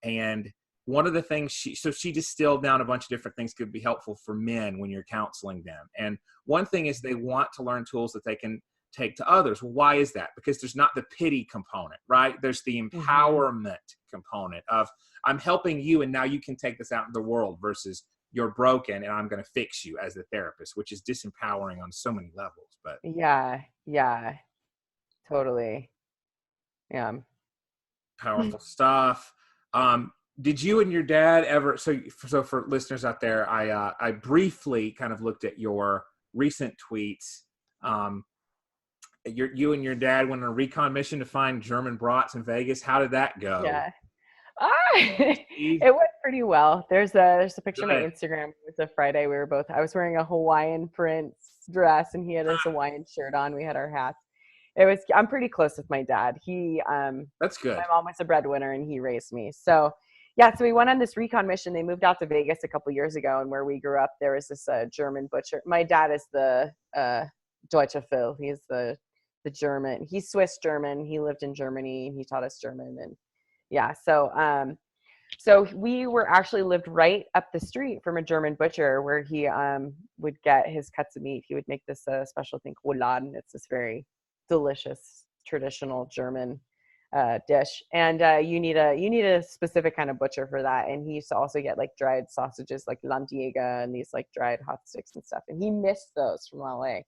And one of the things she distilled down a bunch of different things could be helpful for men when you're counseling them. And one thing is they want to learn tools that they can take to others. Well, why is that? Because there's not the pity component, right? There's the empowerment component of I'm helping you and now you can take this out in the world versus you're broken and I'm going to fix you as the therapist, which is disempowering on so many levels. But yeah, totally. Yeah. Powerful stuff. Did you and your dad ever, so for listeners out there, I briefly kind of looked at your recent tweets. You and your dad went on a recon mission to find German brats in Vegas. How did that go? Yeah. It went pretty well. There's a picture on my Instagram. It was a Friday. I was wearing a Hawaiian print dress and he had his Hawaiian shirt on. We had our hats. I'm pretty close with my dad. That's good. My mom was a breadwinner and he raised me. So yeah, so we went on this recon mission. They moved out to Vegas a couple years ago, and where we grew up, there was this German butcher. My dad is the Deutsche Phil. He's the German. He's Swiss German. He lived in Germany and he taught us German. And yeah, so we actually lived right up the street from a German butcher where he would get his cuts of meat. He would make this special thing, Rouladen. It's this very delicious traditional German dish, and you need a specific kind of butcher for that. And he used to also get like dried sausages, like Landjäger, and these like dried hot sticks and stuff. And he missed those from LA.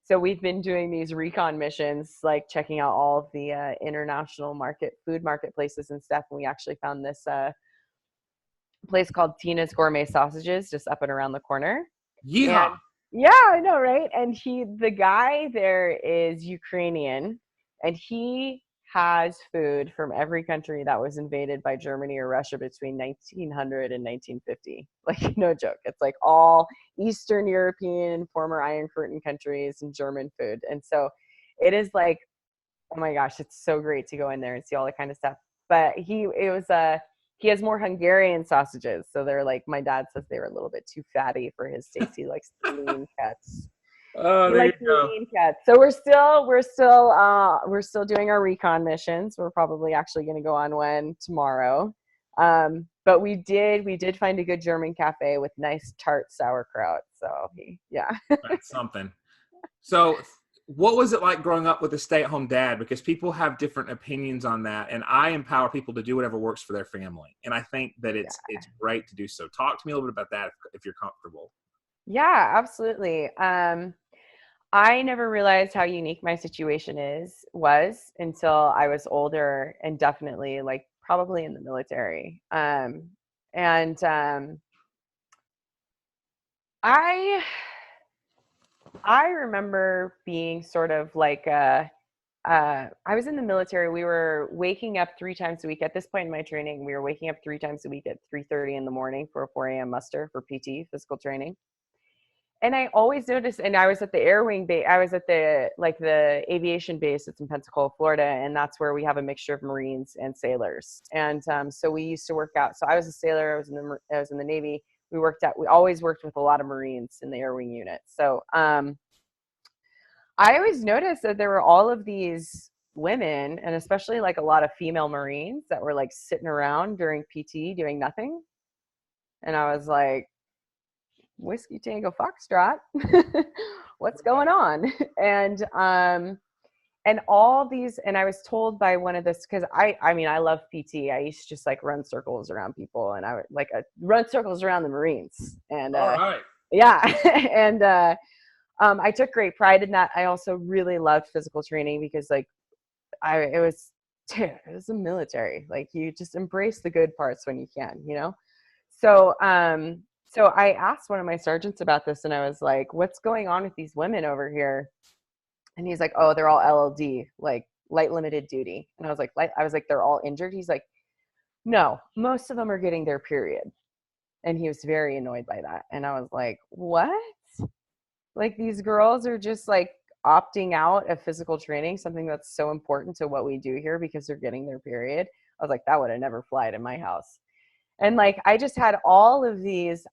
So we've been doing these recon missions, like checking out all of the international food marketplaces and stuff. And we actually found this place called Tina's Gourmet Sausages just up and around the corner. Yeah. Yeah, I know, right? And the guy there is Ukrainian, and he has food from every country that was invaded by Germany or Russia between 1900 and 1950. Like, no joke. It's like all Eastern European, former Iron Curtain countries and German food. And so it is like, oh my gosh, it's so great to go in there and see all that kind of stuff. But he has more Hungarian sausages. So they're like, my dad says they were a little bit too fatty for his taste. He likes the lean cuts. Oh, there you go. So we're still doing our recon missions. We're probably actually going to go on one tomorrow. But we did find a good German cafe with nice tart sauerkraut. So yeah. That's something. So what was it like growing up with a stay-at-home dad? Because people have different opinions on that, and I empower people to do whatever works for their family. And I think that it's great to do so. Talk to me a little bit about that if you're comfortable. Yeah, absolutely. I never realized how unique my situation was until I was older, and definitely like probably in the military. I remember being sort of like I was in the military. We were waking up 3 times a week. At this point in my training, we were waking up 3 times a week at 3:30 in the morning for a 4 a.m. muster for PT, physical training. And I always noticed, and I was at the Air Wing base. I was at the aviation base. It's in Pensacola, Florida, and that's where we have a mixture of Marines and sailors. And so we used to work out. So I was a sailor. I was in the Navy. We always worked with a lot of Marines in the Air Wing unit. So I always noticed that there were all of these women, and especially like a lot of female Marines that were like sitting around during PT doing nothing. And I was like, Whiskey Tango Foxtrot, what's going on? And all these, and I was told by one of this, because I mean, I love PT. I used to just like run circles around people, and I would like run circles around the Marines. And all right. Yeah. And I took great pride in that. I also really loved physical training because like it was the military. Like you just embrace the good parts when you can, you know? So I asked one of my sergeants about this, and I was like, what's going on with these women over here? And he's like, oh, they're all LLD, like light limited duty. And I was like, they're all injured. He's like, no, most of them are getting their period. And he was very annoyed by that. And I was like, what? Like these girls are just like opting out of physical training, something that's so important to what we do here, because they're getting their period. I was like, that would have never flied in my house. And like, I had all of these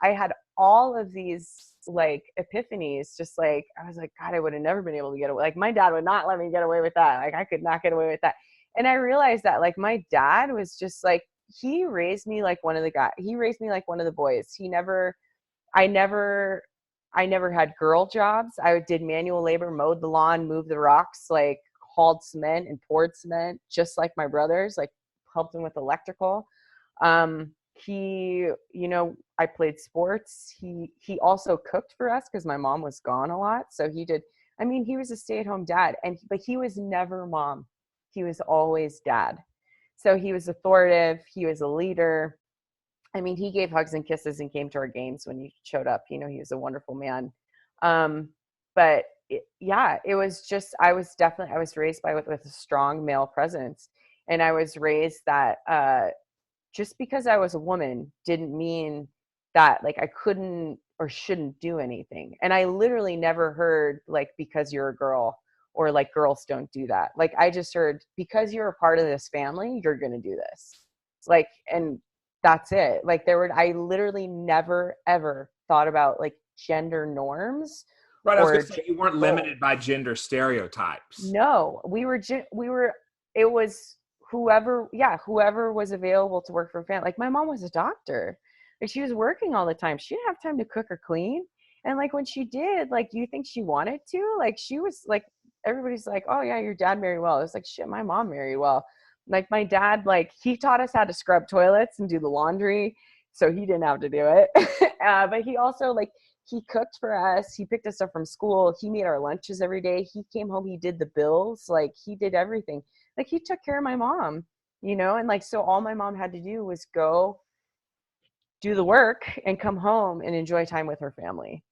like epiphanies, just like, I was like, God, I would have never been able to get away. Like my dad would not let me get away with that. Like I could not get away with that. And I realized that like my dad was just like, he raised me like one of the guys. He raised me like one of the boys. I never, I never had girl jobs. I did manual labor, mowed the lawn, moved the rocks, like hauled cement and poured cement, just like my brothers, like helped him with electrical. He, I played sports. He also cooked for us because my mom was gone a lot. So he did, I mean, he was a stay-at-home dad, but he was never mom. He was always dad. So he was authoritative. He was a leader. I mean, he gave hugs and kisses and came to our games when he showed up. He was a wonderful man. But it was just, I was raised with a strong male presence. And I was raised that just because I was a woman didn't mean that like I couldn't or shouldn't do anything. And I literally never heard like, because you're a girl, or like girls don't do that. Like I just heard, because you're a part of this family, you're going to do this. Like, and that's it. Like I literally never ever thought about like gender norms. Right. I was going to say, you weren't limited by gender stereotypes. No, it was whoever was available to work for a family. Like my mom was a doctor, and she was working all the time. She didn't have time to cook or clean. And like when she did, like, you think she wanted to? Like she was like, everybody's like, oh yeah, your dad married well. It's like, shit, my mom married well. Like my dad, like he taught us how to scrub toilets and do the laundry, so he didn't have to do it. But he also like, he cooked for us. He picked us up from school. He made our lunches every day. He came home. He did the bills. Like he did everything. Like he took care of my mom, and like, so all my mom had to do was go do the work and come home and enjoy time with her family.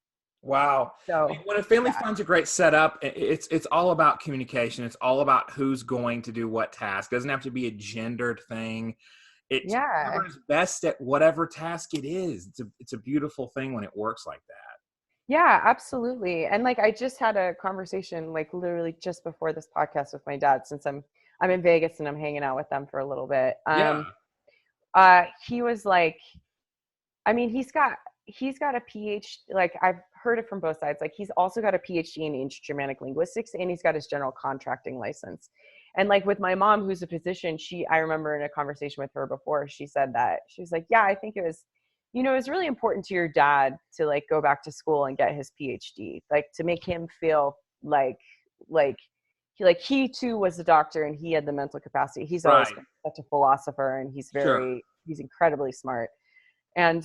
Wow. So when a family finds a great setup, it's all about communication. It's all about who's going to do what task. It doesn't have to be a gendered thing. Whoever's best at whatever task it is. It's a beautiful thing when it works like that. Yeah, absolutely. And like I just had a conversation like literally just before this podcast with my dad, since I'm in Vegas and I'm hanging out with them for a little bit. He was like, I mean, he's got a PhD. Like I've heard it from both sides. Like he's also got a PhD in ancient Germanic linguistics, and he's got his general contracting license. And like with my mom, who's a physician, I remember in a conversation with her before, she said that she was like, yeah, I think it was really important to your dad to like go back to school and get his PhD, like to make him feel like he too was a doctor and he had the mental capacity. He's always been such a philosopher, and he's he's incredibly smart. And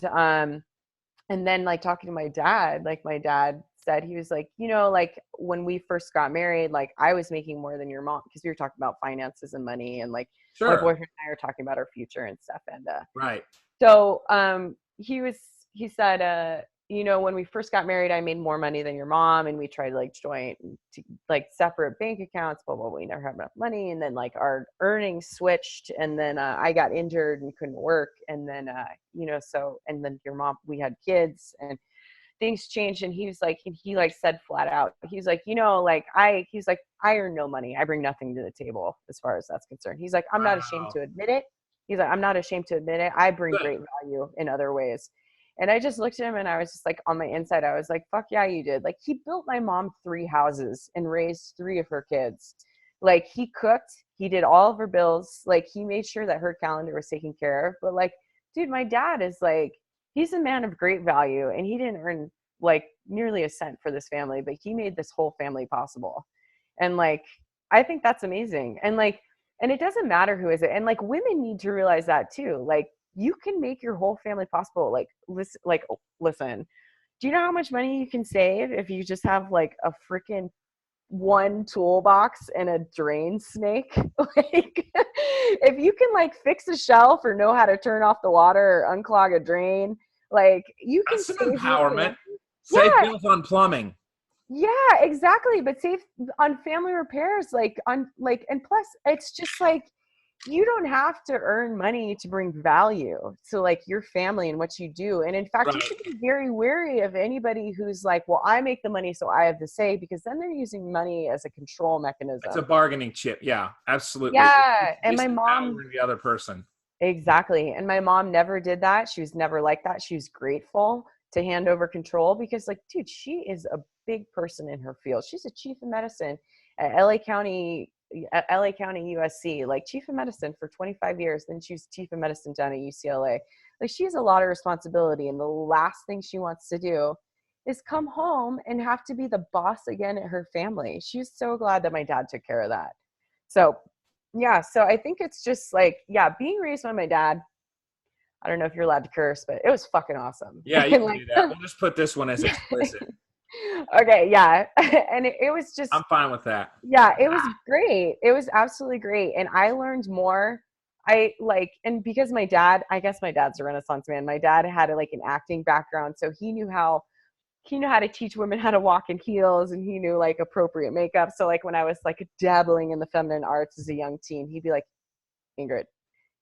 then like talking to my dad, like my dad said, he was like, like when we first got married, like I was making more than your mom, because we were talking about finances and money, and like my boyfriend and I were talking about our future and stuff. And so he said, when we first got married, I made more money than your mom, and we tried like joint, like separate bank accounts, but we never had enough money. And then like our earnings switched, and then I got injured and couldn't work. And then, and then your mom, we had kids and things changed. And he was like, he like said flat out, he's like, I earn no money. I bring nothing to the table as far as that's concerned. He's like, I'm not ashamed to admit it. He's like, I'm not ashamed to admit it. I bring great value in other ways. And I just looked at him and I was just like, on my inside, I was like, fuck yeah, you did. Like he built my mom 3 houses and raised 3 of her kids. Like he cooked, he did all of her bills. Like he made sure that her calendar was taken care of. But like, dude, my dad is like, he's a man of great value, and he didn't earn like nearly a cent for this family, but he made this whole family possible. And like, I think that's amazing. And like, and it doesn't matter who is it. And like women need to realize that too. Like you can make your whole family possible. Like, listen, do you know how much money you can save if you just have like a freaking one toolbox and a drain snake? Like if you can like fix a shelf or know how to turn off the water or unclog a drain, like you can save empowerment. Save bills on plumbing. Yeah, exactly. But save on family repairs, and plus it's just like, you don't have to earn money to bring value to like your family and what you do. And in fact, you should be very wary of anybody who's like, well, I make the money, so I have the say, because then they're using money as a control mechanism. It's a bargaining chip. Yeah, absolutely. Yeah. And my mom, the other person. Exactly. And my mom never did that. She was never like that. She was grateful to hand over control because like, dude, she is a big person in her field. She's a chief of medicine at LA County LA County, USC, like chief of medicine for 25 years. Then she was chief of medicine down at UCLA. Like she has a lot of responsibility. And the last thing she wants to do is come home and have to be the boss again at her family. She was so glad that my dad took care of that. So yeah, so I think it's just like, yeah, being raised by my dad, I don't know if you're allowed to curse, but it was fucking awesome. Yeah, you can like, do that. We'll just put this one as explicit. Okay, yeah. And it was just, I'm fine with that. yeah, it was great. It was absolutely great. And I learned more. And because my dad, I guess my dad's a Renaissance man. My dad had like an acting background. So he knew how to teach women how to walk in heels, and he knew like appropriate makeup. So like when I was like dabbling in the feminine arts as a young teen, he'd be like, Ingrid,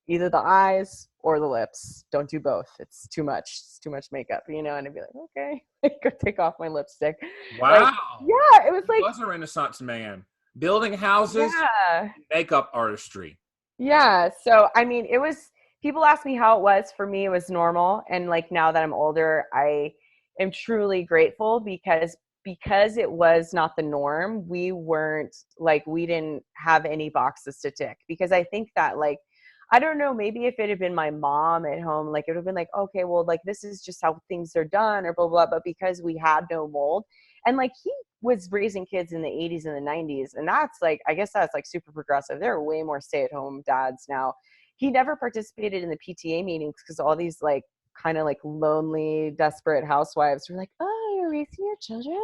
either the eyes or the lips. Don't do both. It's too much. It's too much makeup, And I'd be like, okay, go take off my lipstick. Wow. Like, yeah, it was like, he was a Renaissance man. Building houses, yeah, makeup artistry. yeah. So I mean, it was. People ask me how it was. For me, it was normal. And like now that I'm older, I am truly grateful because it was not the norm. We didn't have any boxes to tick, because I think that like, I don't know, maybe if it had been my mom at home, like it would have been like, okay, well, like this is just how things are done or blah, blah, but because we had no mold, and like he was raising kids in the 80s and the 90s. And that's like, I guess that's like super progressive. There are way more stay-at-home dads now. He never participated in the PTA meetings because all these like kind of like lonely, desperate housewives were like, oh, you're raising your children?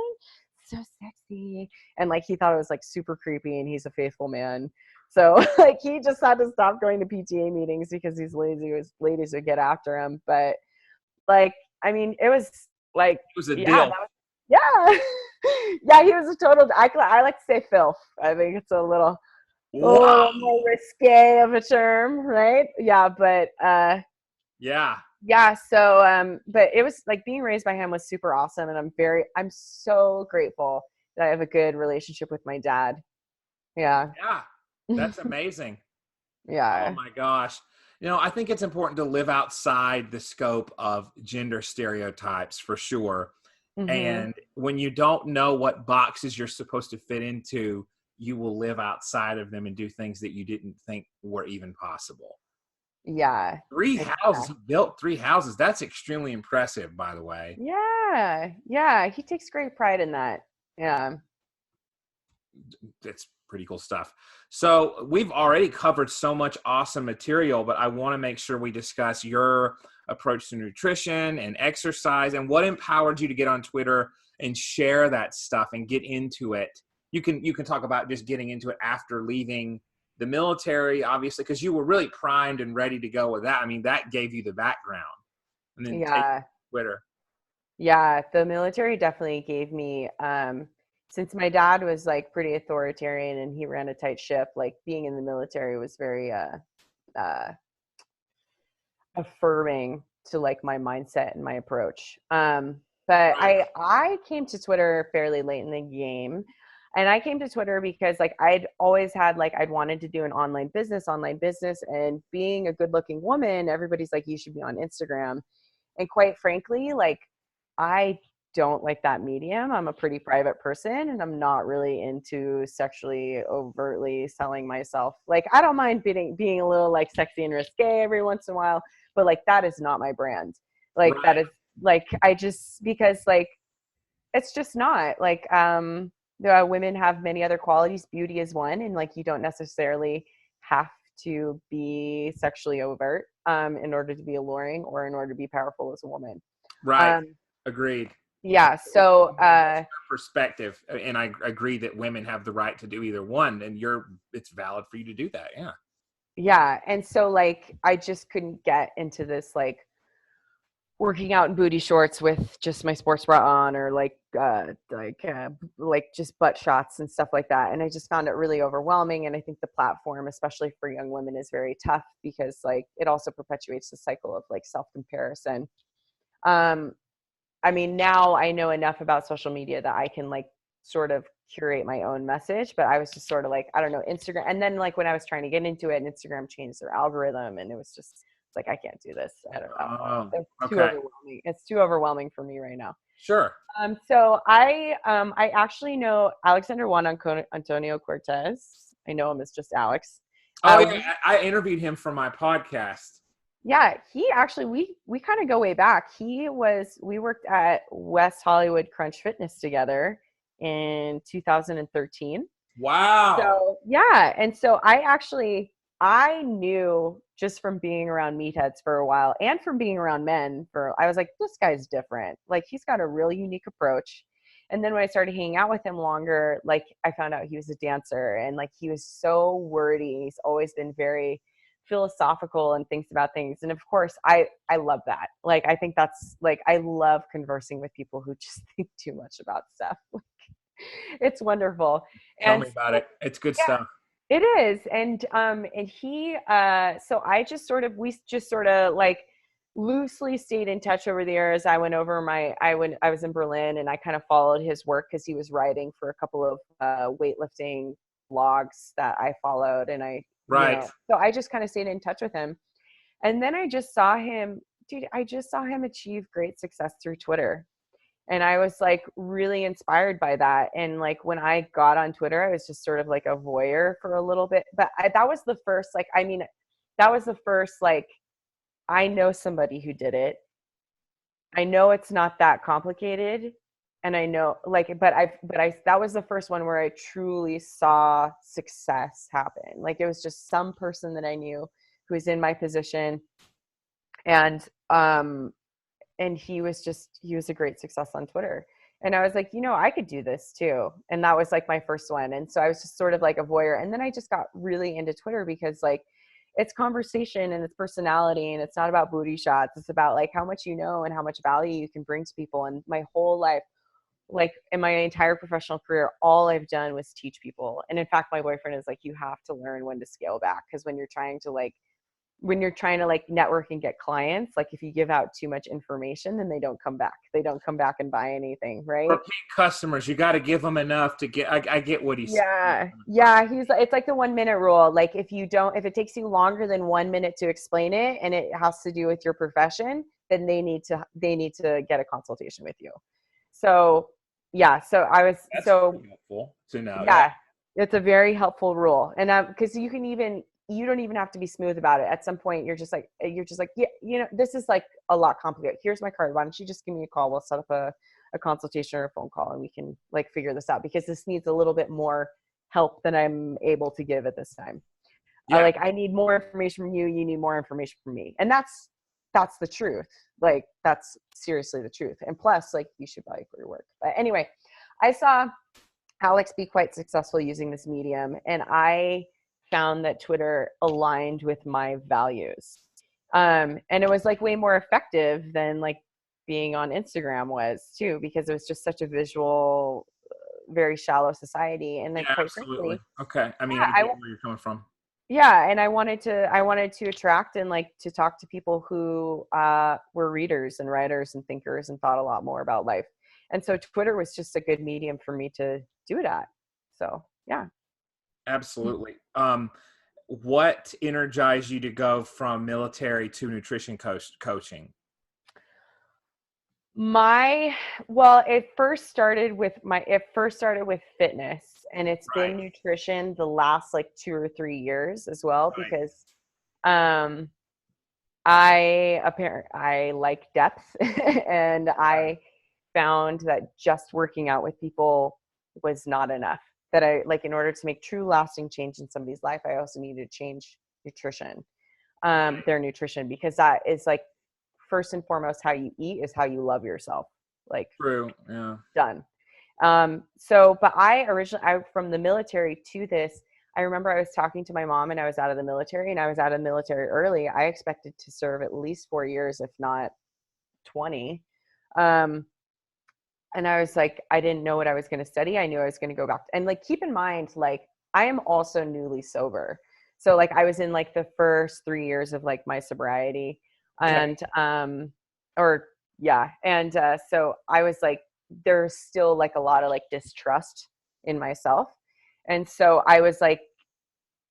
So sexy. And like, he thought it was like super creepy, and he's a faithful man. So like, he just had to stop going to PTA meetings because these ladies would get after him. But like, I mean, it was like, It was a yeah, deal. Yeah. Yeah, he was a total, I like to say filth. I think it's a little more risque of a term, right? Yeah, but yeah, so but it was like, being raised by him was super awesome, and I'm so grateful that I have a good relationship with my dad. Yeah. Yeah, that's amazing. Yeah. Oh my gosh. I think it's important to live outside the scope of gender stereotypes for sure. Mm-hmm. And when you don't know what boxes you're supposed to fit into, you will live outside of them and do things that you didn't think were even possible. Yeah. He built 3 houses. That's extremely impressive, by the way. Yeah. Yeah. He takes great pride in that. Yeah. It's pretty cool stuff. So we've already covered so much awesome material, but I want to make sure we discuss your approach to nutrition and exercise and what empowered you to get on Twitter and share that stuff and get into it. You can talk about just getting into it after leaving the military, obviously, because you were really primed and ready to go with that. I mean, that gave you the background. And then take Twitter. Yeah, the military definitely gave me, since my dad was like pretty authoritarian and he ran a tight ship, like being in the military was very affirming to like my mindset and my approach. But Right. I came to Twitter fairly late in the game. And I came to Twitter because like I'd always had like, I'd wanted to do an online business, and being a good looking woman, everybody's like, you should be on Instagram. And quite frankly, like, I don't like that medium. I'm a pretty private person, and I'm not really into sexually overtly selling myself. Like, I don't mind being a little like sexy and risque every once in a while, but like, that is not my brand. Like, Right. that is like, because like, it's just not like, women have many other qualities. Beauty is one. And like, you don't necessarily have to be sexually overt in order to be alluring or in order to be powerful as a woman. Right. Agreed. Yeah. So perspective, and I agree that women have the right to do either one, and it's valid for you to do that. Yeah. Yeah. And so like, I just couldn't get into this like working out in booty shorts with just my sports bra on, or like just butt shots and stuff like that. And I just found it really overwhelming. And I think the platform, especially for young women, is very tough because like it also perpetuates the cycle of like self-comparison. I mean, now I know enough about social media that I can like sort of curate my own message, but I was just sort of like, I don't know, Instagram. And then like when I was trying to get into it, and Instagram changed their algorithm, and it was just like, I can't do this. I don't know. It's too overwhelming. It's too overwhelming for me right now. Sure. So I actually know Alexander Juan Antonio Cortez. I know him as just Alex. Oh yeah, We I interviewed him for my podcast. Yeah, he actually we kind of go way back. We worked at West Hollywood Crunch Fitness together in 2013. Wow. So, yeah, and so I knew just from being around meatheads for a while and from being around men I was like, this guy's different. Like he's got a really unique approach. And then when I started hanging out with him longer, like I found out he was a dancer and like he was so wordy. He's always been very philosophical and thinks about things. And of course, I love that. Like I think that's like I love conversing with people who just think too much about stuff. It's wonderful. Tell And me about it. It's good yeah, stuff. it is. And he so I just sort of we just sort of like loosely stayed in touch over the years. I was in Berlin and I kind of followed his work because he was writing for a couple of weightlifting blogs that I followed, and Right. so I just kind of stayed in touch with him. And then I just saw him achieve great success through Twitter. And I was like really inspired by that. And like when I got on Twitter, I was just sort of like a voyeur for a little bit. But that was the first, like, I mean, that was the first, like, I know somebody who did it. I know it's not that complicated. And I know, like, that was the first one where I truly saw success happen. Like, it was just some person that I knew who was in my position. And he was a great success on Twitter. And I was like, I could do this too. And that was like my first one. And so I was just sort of like a voyeur. And then I just got really into Twitter because like it's conversation and it's personality and it's not about booty shots. It's about like how much you know and how much value you can bring to people. And my whole life, like in my entire professional career, all I've done was teach people. And in fact, my boyfriend is like, you have to learn when to scale back. Because when you're trying to like network and get clients, like if you give out too much information, then they don't come back and buy anything, right? Repeat customers, you got to give them enough to get. I get what he's saying. Yeah, it's like the 1 minute rule. Like if it takes you longer than 1 minute to explain it and it has to do with your profession, then they need to get a consultation with you. So yeah, so I was That's so helpful to know. yeah, it's a very helpful rule. And because you don't even have to be smooth about it. At some point you're just like, yeah, this is like a lot complicated. Here's my card. Why don't you just give me a call? We'll set up a consultation or a phone call and we can like figure this out, because this needs a little bit more help than I'm able to give at this time. Yeah. Like I need more information from you. You need more information from me. And that's the truth. Like that's seriously the truth. And plus like you should value for your work. But anyway, I saw Alex be quite successful using this medium, and I found that Twitter aligned with my values. And it was like way more effective than like being on Instagram was too, because it was just such a visual, very shallow society. And then quite absolutely. frankly, Okay. I mean, yeah, I get where you're coming from. yeah. And I wanted to attract and like to talk to people who were readers and writers and thinkers and thought a lot more about life. And so Twitter was just a good medium for me to do it at. So yeah. Absolutely. What energized you to go from military to nutrition coaching? It first started with fitness, and it's Right. been nutrition the last like 2 or 3 years as well, Right. because um I like depth and I found that just working out with people was not enough. That I like in order to make true lasting change in somebody's life, I also needed to change nutrition, their nutrition, because that is like first and foremost, how you eat is how you love yourself. Like True. Yeah. done. But from the military to this, I remember I was talking to my mom and I was out of the military, and I was out of the military early. I expected to serve at least 4 years, if not 20. And I was like, I didn't know what I was going to study. I knew I was going to go back. And like, keep in mind, like I am also newly sober. So like I was in like the first 3 years of like my sobriety, and so I was like, there's still like a lot of like distrust in myself. And so I was like,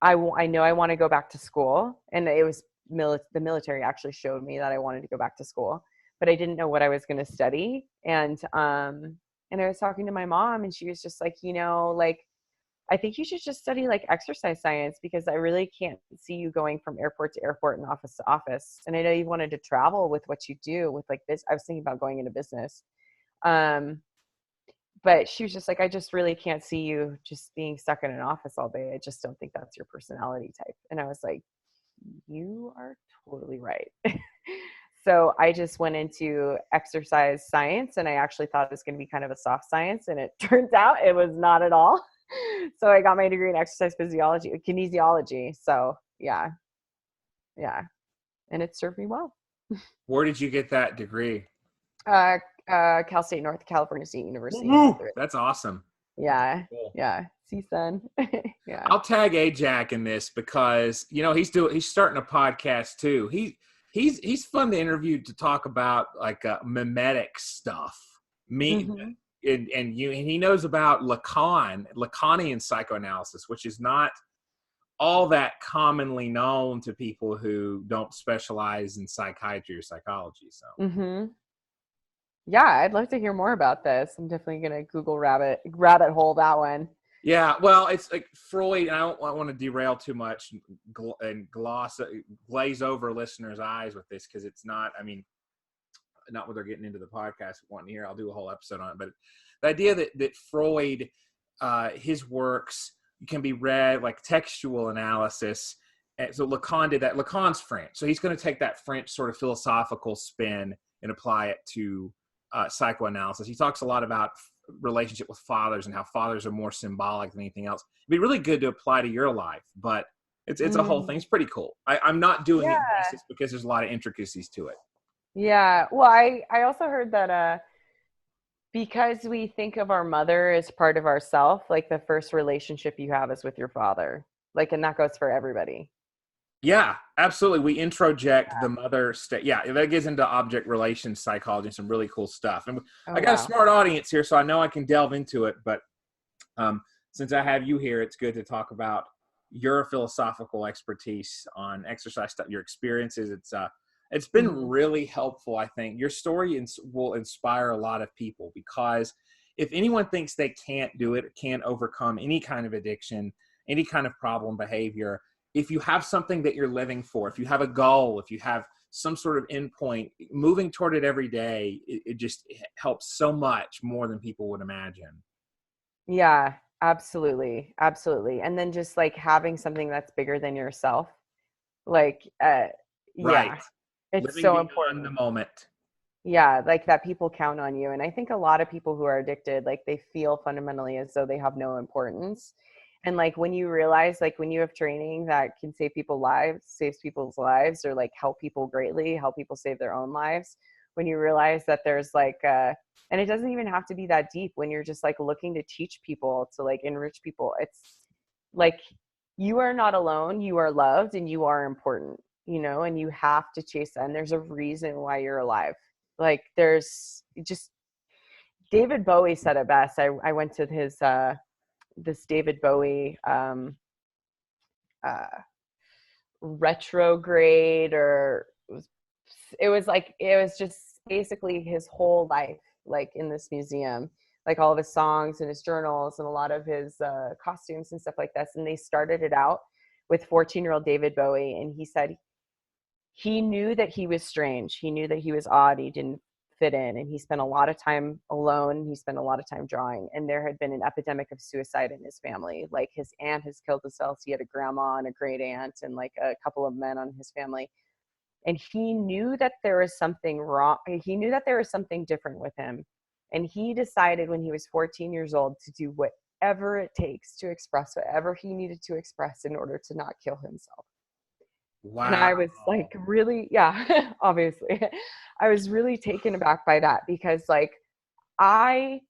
I know I want to go back to school. And it was the military actually showed me that I wanted to go back to school, but I didn't know what I was going to study. And I was talking to my mom, and she was just like, like I think you should just study like exercise science, because I really can't see you going from airport to airport and office to office. And I know you wanted to travel with what you do with like this. I was thinking about going into business. Um, but she was just like, I just really can't see you just being stuck in an office all day. I just don't think that's your personality type. And I was like, you are totally right. So I just went into exercise science, and I actually thought it was going to be kind of a soft science, and it turns out it was not at all. So I got my degree in exercise physiology, kinesiology. So yeah, and it served me well. Where did you get that degree? Cal State North California State University. That's awesome. Yeah, Cool. yeah. CSUN. Yeah. I'll tag Ajax in this because he's starting a podcast too. He's fun to interview, to talk about like mimetic stuff. Mm-hmm. And he knows about Lacanian psychoanalysis, which is not all that commonly known to people who don't specialize in psychiatry or psychology. So. Mm-hmm. Yeah, I'd love to hear more about this. I'm definitely gonna Google rabbit hole that one. Yeah, well, it's like Freud, and I don't want to derail too much and glaze over listeners' eyes with this, because it's not, I mean, not what they're getting into the podcast wanting to hear. I'll do a whole episode on it. But the idea that Freud, his works can be read like textual analysis. And so Lacan did that. Lacan's French. So he's going to take that French sort of philosophical spin and apply it to psychoanalysis. He talks a lot about relationship with fathers and how fathers are more symbolic than anything else. It'd be really good to apply to your life, but it's a whole thing. It's pretty cool. I'm not doing it justice because there's a lot of intricacies to it. Yeah. Well, I also heard that because we think of our mother as part of ourself, like the first relationship you have is with your father. Like, and that goes for everybody. Yeah, absolutely. We introject the mother state. Yeah, that gets into object relations psychology and some really cool stuff. And I got a smart audience here, so I know I can delve into it. But since I have you here, it's good to talk about your philosophical expertise on exercise stuff, your experiences. It's been really helpful, I think. Your story will inspire a lot of people, because if anyone thinks they can't do it, can't overcome any kind of addiction, any kind of problem behavior, if you have something that you're living for, if you have a goal, if you have some sort of endpoint, moving toward it every day, it just helps so much more than people would imagine. Yeah, absolutely. Absolutely. And then just like having something that's bigger than yourself. Like, Right. Yeah, it's Living so beyond important. the moment. Yeah, like that people count on you. And I think a lot of people who are addicted, like they feel fundamentally as though they have no importance. And like when you realize, like when you have training that can save people's lives, or like help people greatly, help people save their own lives, when you realize that there's like, and it doesn't even have to be that deep, when you're just like looking to teach people, to like enrich people, it's like, you are not alone, you are loved, and you are important, and you have to chase that. And there's a reason why you're alive. Like there's just, David Bowie said it best. I went to his, this David Bowie retrograde, or it was just basically his whole life, like in this museum, like all of his songs and his journals and a lot of his costumes and stuff like this. And they started it out with 14-year-old David Bowie, and he said he knew that he was strange, he knew that he was odd, he didn't fit in, and he spent a lot of time alone, he spent a lot of time drawing, and there had been an epidemic of suicide in his family. Like his aunt has killed herself, he had a grandma and a great aunt and like a couple of men on his family, and he knew that there was something wrong, he knew that there was something different with him, and he decided when he was 14 years old to do whatever it takes to express whatever he needed to express in order to not kill himself. Wow. And I was like, really, yeah, obviously, I was really taken aback by that, because like I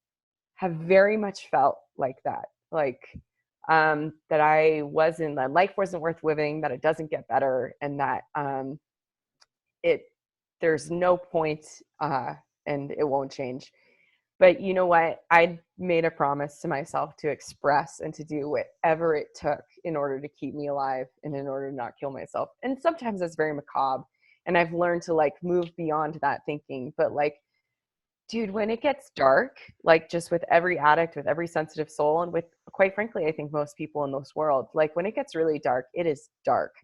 have very much felt like that, like that that life wasn't worth living, that it doesn't get better, and that there's no point, and it won't change. But you know what? I made a promise to myself to express and to do whatever it took in order to keep me alive and in order to not kill myself. And sometimes that's very macabre. And I've learned to like move beyond that thinking. But like, dude, when it gets dark, like just with every addict, with every sensitive soul, and with quite frankly, I think most people in this world, like when it gets really dark, it is dark.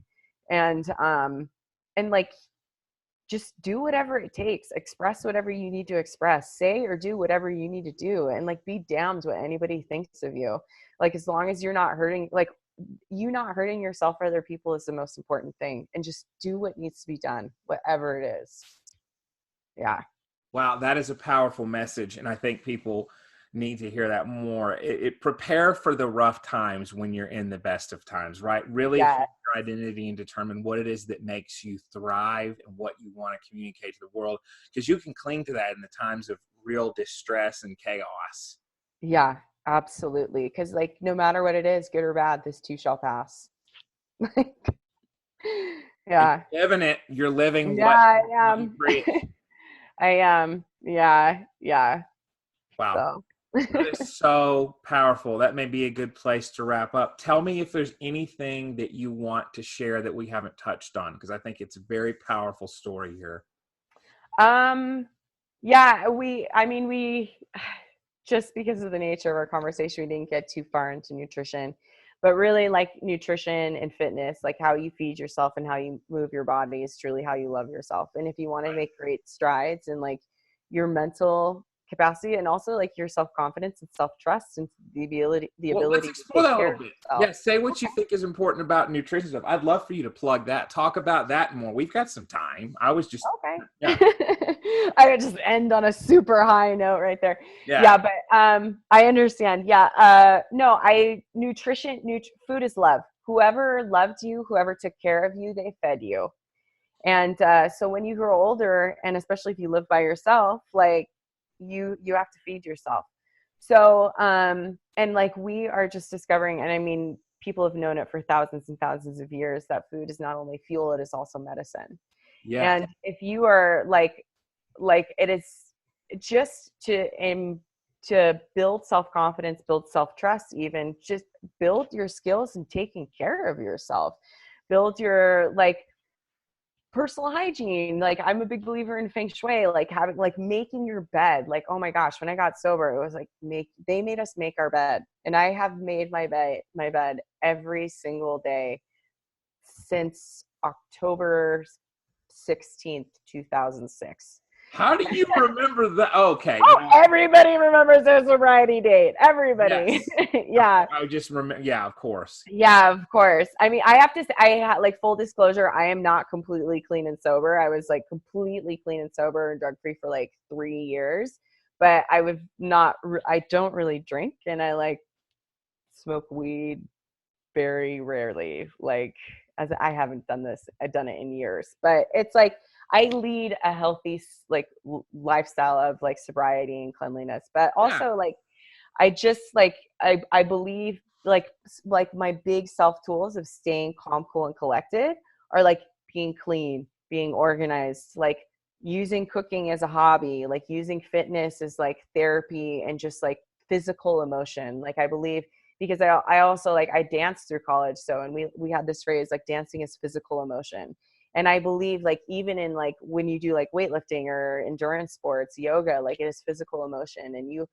And like, just do whatever it takes, express whatever you need to express, say or do whatever you need to do, and like be damned what anybody thinks of you. Like as long as you're not hurting, like you not hurting yourself or other people is the most important thing, and just do what needs to be done, whatever it is. Yeah. Wow, that is a powerful message, and I think people need to hear that more. It prepare for the rough times when you're in the best of times, right? Really Yeah. hone your identity and determine what it is that makes you thrive and what you want to communicate to the world, because you can cling to that in the times of real distress and chaos. Yeah, absolutely. Because like no matter what it is, good or bad, this too shall pass. Yeah. You're living it. You're living Yeah, what I you am. preach. I am. Yeah. Yeah. Wow. So That is so powerful. That may be a good place to wrap up. Tell me if there's anything that you want to share that we haven't touched on, because I think it's a very powerful story here. yeah, we just because of the nature of our conversation, we didn't get too far into nutrition, but really like nutrition and fitness, like how you feed yourself and how you move your body is truly how you love yourself. And if you want to make great strides in like your mental capacity and also like your self-confidence and self-trust and the Well, let's ability to explore take that a care little of bit. yourself. Yeah, say what you Okay. think is important about nutrition stuff. I'd love for you to plug that. Talk about that more. We've got some time. I was just, Okay. yeah, I would just end on a super high note right there. yeah, Yeah, but I understand. Yeah. No, food is love. Whoever loved you, whoever took care of you, they fed you. And so when you grow older, and especially if you live by yourself, like you have to feed yourself. So and like we are just discovering, and I mean people have known it for thousands and thousands of years, that food is not only fuel, it is also medicine. yeah, And if you are like it is just to build self-confidence, build self-trust, even just build your skills in taking care of yourself, build your like personal hygiene. Like I'm a big believer in feng shui, like having like making your bed. Like oh my gosh, when I got sober, it was like they made us make our bed, and I have made my bed every single day since October 16th, 2006. How do you remember that? Okay, Oh, well, everybody remembers their sobriety date. Everybody. yes. Yeah. I just remember. Yeah, of course. Yeah, of course. I mean, I have to say, I had like full disclosure, I am not completely clean and sober. I was like completely clean and sober and drug free for like 3 years, but I don't really drink, and I like smoke weed very rarely. Like as I haven't done this, I've done it in years, but it's like I lead a healthy like lifestyle of like sobriety and cleanliness, but Yeah, also like I just like I believe like my big self tools of staying calm, cool, and collected are like being clean, being organized, like using cooking as a hobby, like using fitness as like therapy and just like physical emotion. Like I believe because I also like I danced through college, so and we had this phrase like dancing is physical emotion. And I believe like even in like when you do like weightlifting or endurance sports, yoga, like it is physical emotion. And you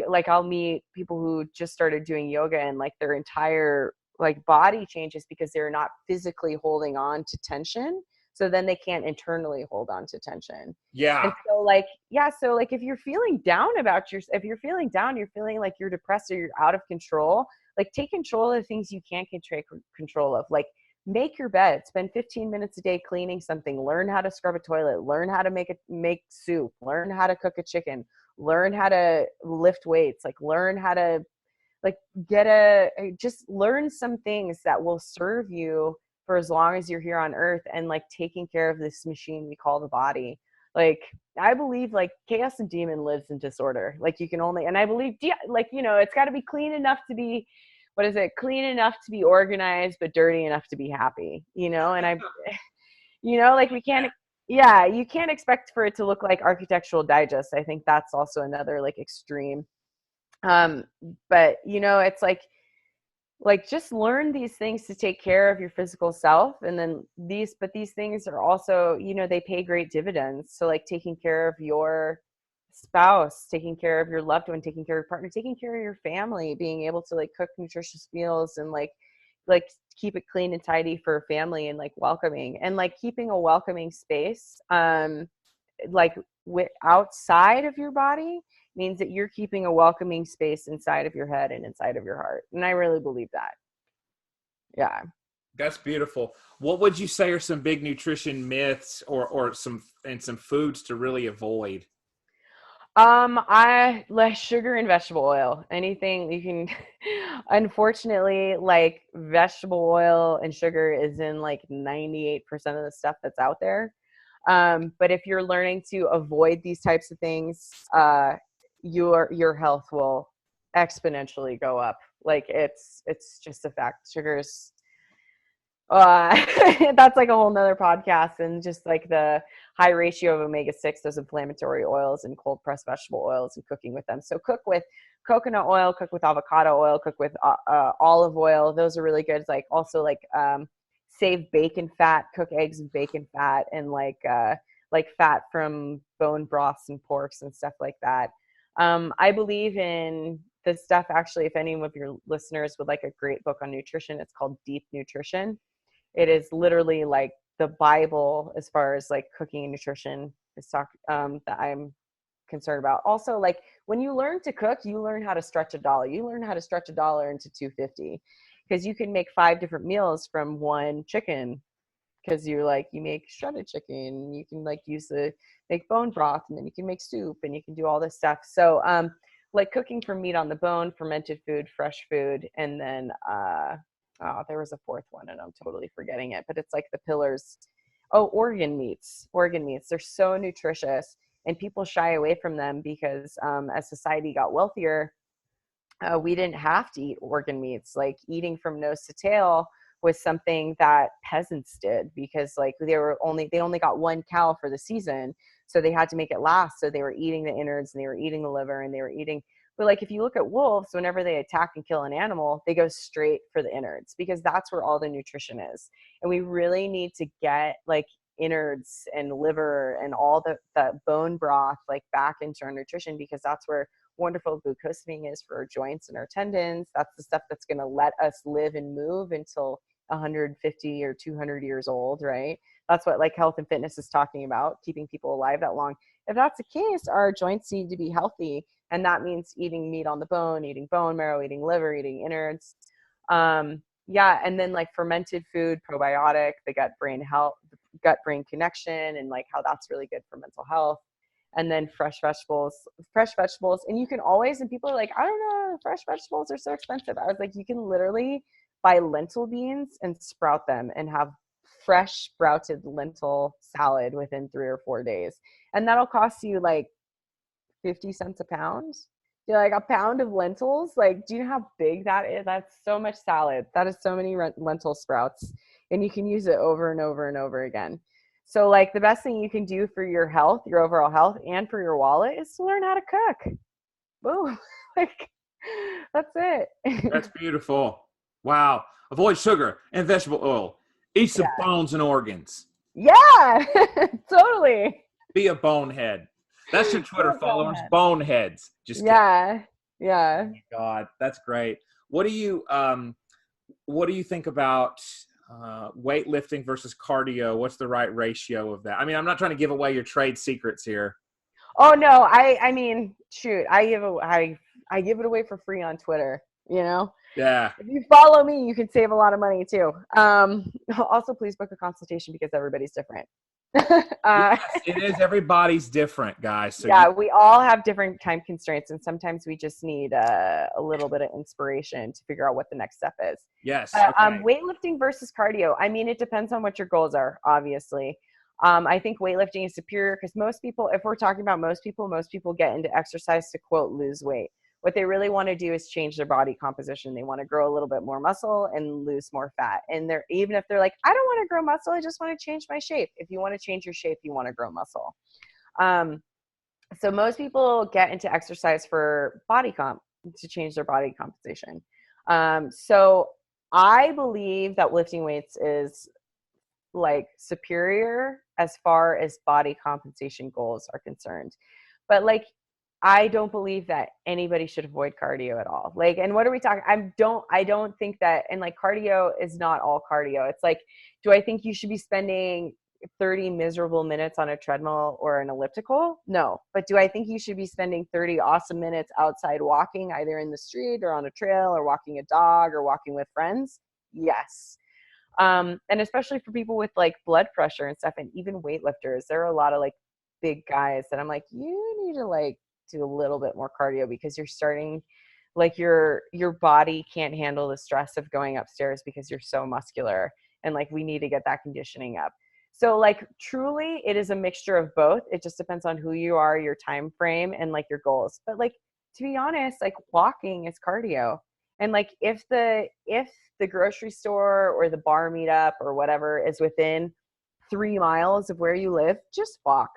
like I'll meet people who just started doing yoga and like their entire like body changes because they're not physically holding on to tension, so then they can't internally hold on to tension. And yeah, so like yeah, so like if you're feeling down if you're feeling down, you're feeling like you're depressed or you're out of control, like take control of the things you can't take control of. Like make your bed, spend 15 minutes a day cleaning something, learn how to scrub a toilet, learn how to make soup, learn how to cook a chicken, learn how to lift weights, like learn how to like just learn some things that will serve you for as long as you're here on earth, and like taking care of this machine we call the body. Like I believe like chaos and demon lives in disorder. Like you can only, and I believe like it's got to be clean enough to be, what is it, clean enough to be organized but dirty enough to be happy, and I like we can't, yeah, you can't expect for it to look like Architectural Digest. I think that's also another like extreme. um but it's like just learn these things to take care of your physical self, and then these things are also, they pay great dividends. So like taking care of your spouse, taking care of your loved one, taking care of your partner, taking care of your family, being able to like cook nutritious meals and like keep it clean and tidy for family and like welcoming and like keeping a welcoming space like outside of your body means that you're keeping a welcoming space inside of your head and inside of your heart. And I really believe that. Yeah. That's beautiful. What would you say are some big nutrition myths or some foods to really avoid? I less sugar and vegetable oil. Anything you can, unfortunately, like vegetable oil and sugar is in like 98% of the stuff that's out there. But if you're learning to avoid these types of things, your health will exponentially go up. Like it's just a fact. Sugar's that's like a whole nother podcast, and just like the high ratio of omega-6, those inflammatory oils, and cold pressed vegetable oils, and cooking with them. So cook with coconut oil, cook with avocado oil, cook with olive oil. Those are really good. It's like also like save bacon fat, cook eggs with bacon fat, and like fat from bone broths and porks and stuff like that. I believe in this stuff. Actually, if any of your listeners would like a great book on nutrition, it's called Deep Nutrition. It is literally like the Bible as far as like cooking and nutrition is that I'm concerned about. Also, like when you learn to cook, you learn how to stretch a dollar. You learn how to stretch $1 into 250, because you can make 5 different meals from one chicken. Because you make shredded chicken, you can like make bone broth, and then you can make soup, and you can do all this stuff. So like cooking from meat on the bone, fermented food, fresh food, and then there was a fourth one and I'm totally forgetting it, but it's like the pillars. Oh, organ meats. They're so nutritious, and people shy away from them because as society got wealthier, we didn't have to eat organ meats. Like eating from nose to tail was something that peasants did, because like they only got one cow for the season, so they had to make it last. So they were eating the innards, and they were eating the liver, and they were eating. But like if you look at wolves, whenever they attack and kill an animal, they go straight for the innards, because that's where all the nutrition is. And we really need to get like innards and liver and all the bone broth like back into our nutrition, because that's where wonderful glucosamine is for our joints and our tendons. That's the stuff that's going to let us live and move until 150 or 200 years old, right? That's what like health and fitness is talking about, keeping people alive that long. If that's the case, our joints need to be healthy. And that means eating meat on the bone, eating bone marrow, eating liver, eating innards. Yeah. And then like fermented food, probiotic, the gut brain gut-brain connection, and like how that's really good for mental health. And then fresh vegetables. And you can always, and people are like, I don't know, fresh vegetables are so expensive. I was like, you can literally buy lentil beans and sprout them and have fresh sprouted lentil salad within 3 or 4 days. And that'll cost you like 50 cents a pound. You're like, a pound of lentils. Like, do you know how big that is? That's so much salad. That is so many lentil sprouts, and you can use it over and over and over again. So like the best thing you can do for your health, your overall health, and for your wallet is to learn how to cook. Boom. Like, that's it. That's beautiful. Wow. Avoid sugar and vegetable oil. Eat some bones and organs. Yeah, totally. Be a bonehead. That's your Twitter followers, boneheads. Just yeah. Oh my God, that's great. What do you think about weightlifting versus cardio? What's the right ratio of that? I mean, I'm not trying to give away your trade secrets here. Oh no, I mean, shoot, I give it away for free on Twitter, you know? Yeah. If you follow me, you can save a lot of money too. Also, please book a consultation, because everybody's different. Yes, it is. Everybody's different, guys. So yeah, we all have different time constraints, and sometimes we just need a little bit of inspiration to figure out what the next step is. Yes. Okay. Weightlifting versus cardio. I mean, it depends on what your goals are, obviously. I think weightlifting is superior because most people, if we're talking about most people get into exercise to, quote, lose weight. What they really want to do is change their body composition. They want to grow a little bit more muscle and lose more fat. And even if they're like, I don't want to grow muscle, I just want to change my shape. If you want to change your shape, you want to grow muscle. So most people get into exercise for body comp, to change their body composition. So I believe that lifting weights is like superior as far as body compensation goals are concerned. But like, I don't believe that anybody should avoid cardio at all. Like, and what are we talking? I don't think that, and like cardio is not all cardio. It's like, do I think you should be spending 30 miserable minutes on a treadmill or an elliptical? No. But do I think you should be spending 30 awesome minutes outside walking, either in the street or on a trail or walking a dog or walking with friends? Yes. And especially for people with like blood pressure and stuff, and even weightlifters, there are a lot of like big guys that I'm like, you need to like do a little bit more cardio, because you're starting, like your body can't handle the stress of going upstairs because you're so muscular, and like we need to get that conditioning up. So like truly it is a mixture of both. It just depends on who you are, your time frame, and like your goals. But like, to be honest, like walking is cardio. And like if the grocery store or the bar meetup or whatever is within 3 miles of where you live, just walk.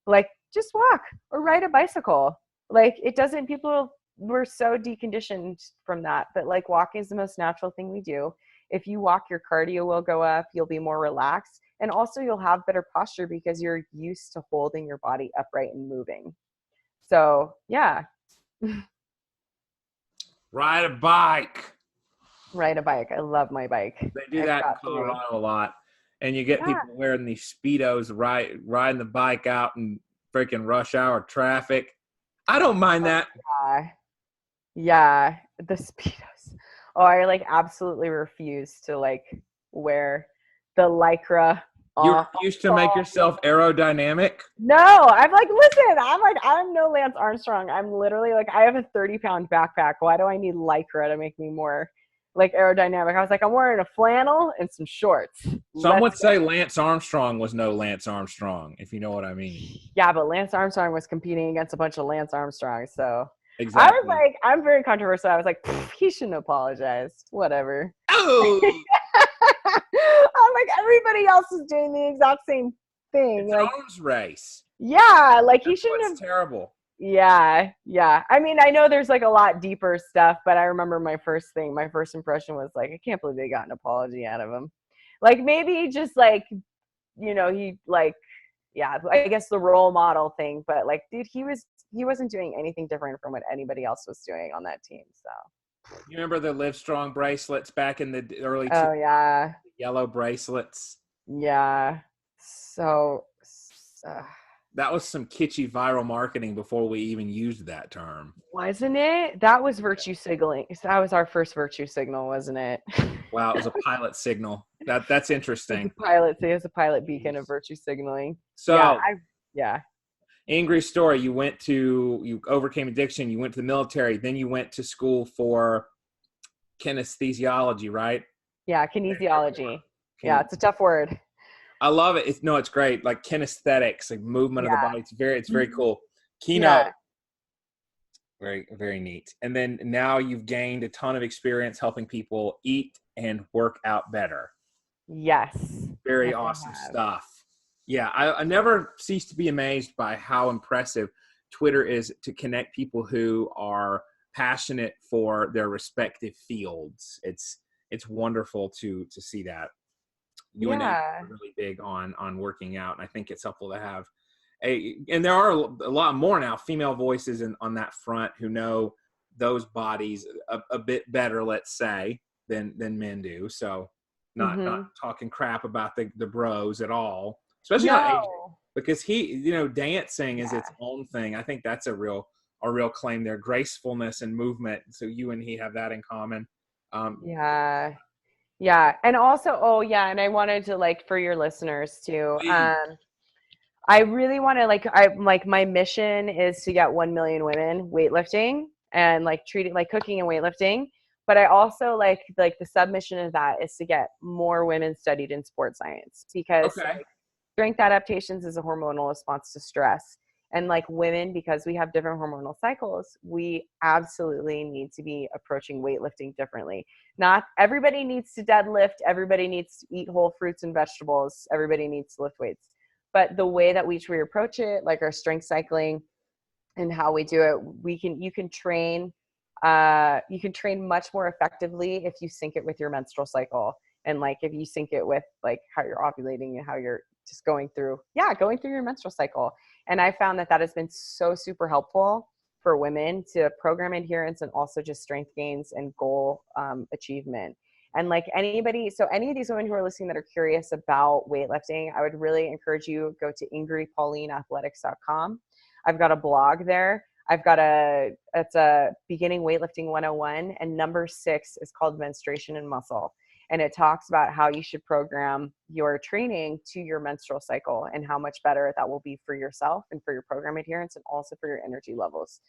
Like, just walk or ride a bicycle. Like, it doesn't, people were so deconditioned from that, but like walking is the most natural thing we do. If you walk, your cardio will go up, you'll be more relaxed, and also you'll have better posture because you're used to holding your body upright and moving. So yeah. Ride a bike. Ride a bike. I love my bike. They do that in Colorado a lot. And you get people wearing these Speedos, riding the bike out in freaking rush hour traffic. I don't mind that. Yeah, the Speedos. Oh, I like absolutely refuse to like wear the Lycra. You refuse to make yourself aerodynamic? No, I'm like, listen, I'm no Lance Armstrong. I'm literally like, I have a 30-pound backpack. Why do I need Lycra to make me more like aerodynamic? I was like, I'm wearing a flannel and some shorts. Some would say Lance Armstrong was no Lance Armstrong, if you know what I mean. Yeah, but Lance Armstrong was competing against a bunch of Lance Armstrongs, so exactly. I was like, I'm very controversial. I was like, he shouldn't apologize. Whatever. Oh. I'm like, everybody else is doing the exact same thing. It's like an arms race. Yeah, like he shouldn't have. Terrible. Yeah. I mean, I know there's like a lot deeper stuff, but I remember my first impression was like, I can't believe they got an apology out of him. Like maybe just like, he like, yeah, I guess the role model thing, but like, dude, he wasn't doing anything different from what anybody else was doing on that team. So you remember the Live Strong bracelets back in the early Oh yeah. Yellow bracelets. Yeah. So that was some kitschy viral marketing before we even used that term. Wasn't it? That was virtue signaling. That was our first virtue signal, wasn't it? Wow, it was a pilot signal. That's interesting. It was a pilot beacon of virtue signaling. So yeah. Ingri's story, you overcame addiction, you went to the military, then you went to school for kinesiology, right? Yeah, kinesiology. Yeah, it's a tough word. I love it. It's great. Like kinesthetics, like movement of the body. It's very cool. Kino. Yeah. Very, very neat. And then now you've gained a ton of experience helping people eat and work out better. Yes. Very awesome stuff. Yeah, I never cease to be amazed by how impressive Twitter is to connect people who are passionate for their respective fields. It's wonderful to see that. You and I are really big on working out, and I think it's helpful to have and there are a lot more now female voices on that front who know those bodies a bit better, let's say, than men do. So not talking crap about the bros at all, especially not AJ, because dancing is its own thing. I think that's a real claim there. Gracefulness and movement. So you and he have that in common. Yeah. And also, and I wanted to, like, for your listeners too, I really want to, my mission is to get 1 million women weightlifting and like treating like cooking and weightlifting. But I also like the submission of that is to get more women studied in sports science, because strength adaptations is a hormonal response to stress. And like women, because we have different hormonal cycles, we absolutely need to be approaching weightlifting differently. Not everybody needs to deadlift. Everybody needs to eat whole fruits and vegetables. Everybody needs to lift weights. But the way that we approach it, like our strength cycling and how we do it, you can train much more effectively if you sync it with your menstrual cycle. And like if you sync it with like how you're ovulating and how you're just going through your menstrual cycle. And I found that has been so super helpful for women to program adherence and also just strength gains and goal achievement. And like any of these women who are listening that are curious about weightlifting, I would really encourage you go to ingripaulineathletics.com. I've got a blog there. It's a beginning weightlifting 101, and number 6 is called menstruation and muscle. And it talks about how you should program your training to your menstrual cycle and how much better that will be for yourself and for your program adherence and also for your energy levels.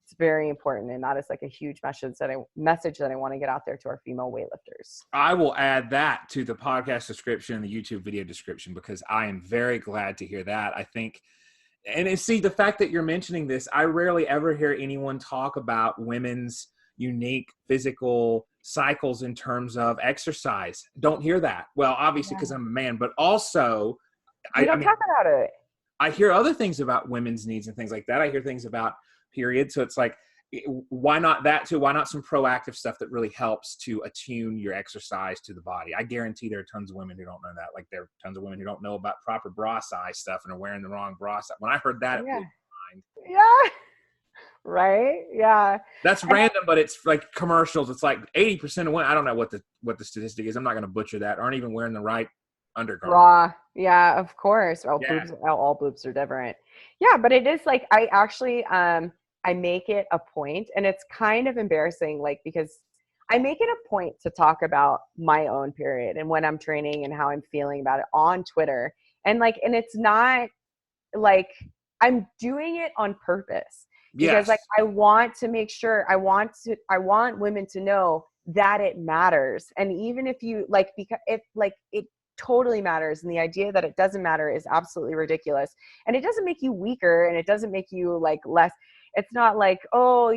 It's very important. And that is like a huge message that I want to get out there to our female weightlifters. I will add that to the podcast description and the YouTube video description, because I am very glad to hear that. I think, and see, the fact that you're mentioning this, I rarely ever hear anyone talk about women's unique physical cycles in terms of exercise. Don't hear that. Well, obviously because I'm a man, but also I don't talk about it. I hear other things about women's needs and things like that. I hear things about periods. So it's like, why not that too? Why not some proactive stuff that really helps to attune your exercise to the body? I guarantee there are tons of women who don't know that. Like there are tons of women who don't know about proper bra size stuff and are wearing the wrong bra size. When I heard that, it blew my mind. Yeah. Right. Yeah. That's random, but it's like commercials. It's like 80% of women, I don't know what the statistic is. I'm not going to butcher that. Aren't even wearing the right undergarment. Bra. Yeah, of course. All boobs are different. Yeah. But it is like, I actually, I make it a point, and it's kind of embarrassing, like, because I make it a point to talk about my own period and when I'm training and how I'm feeling about it on Twitter. And like, and it's not like I'm doing it on purpose. Because like I want to make sure I want women to know that it matters. And even if you like, because it totally matters. And the idea that it doesn't matter is absolutely ridiculous. And it doesn't make you weaker, and it doesn't make you like less. It's not like, oh,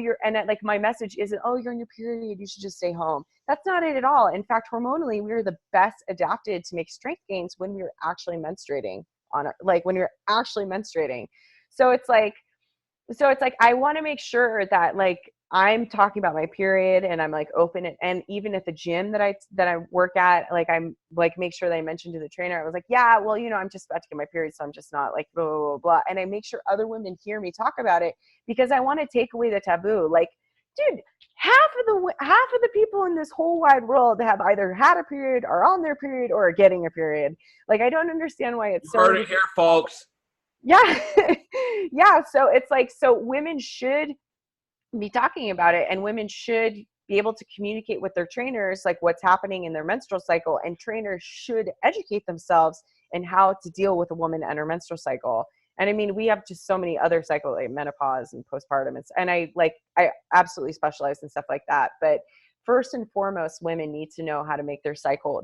like my message isn't, oh, you're on your period, you should just stay home. That's not it at all. In fact, hormonally, we are the best adapted to make strength gains when we're actually menstruating when you're actually menstruating. So it's like, I want to make sure that like I'm talking about my period, and I'm like open, and even at the gym that I work at, like I'm like, make sure that I mention to the trainer, I was like, yeah, well, I'm just about to get my period, so I'm just not like blah, blah, blah, blah. And I make sure other women hear me talk about it, because I want to take away the taboo. Like, dude, half of the people in this whole wide world have either had a period, are on their period, or are getting a period. Like, I don't understand why it's so. Heard it here, folks. Yeah. Yeah. So it's like, so women should be talking about it, and women should be able to communicate with their trainers, like what's happening in their menstrual cycle, and trainers should educate themselves in how to deal with a woman and her menstrual cycle. And I mean, we have just so many other cycles, like menopause and postpartum. And I absolutely specialize in stuff like that. But first and foremost, women need to know how to make their cycle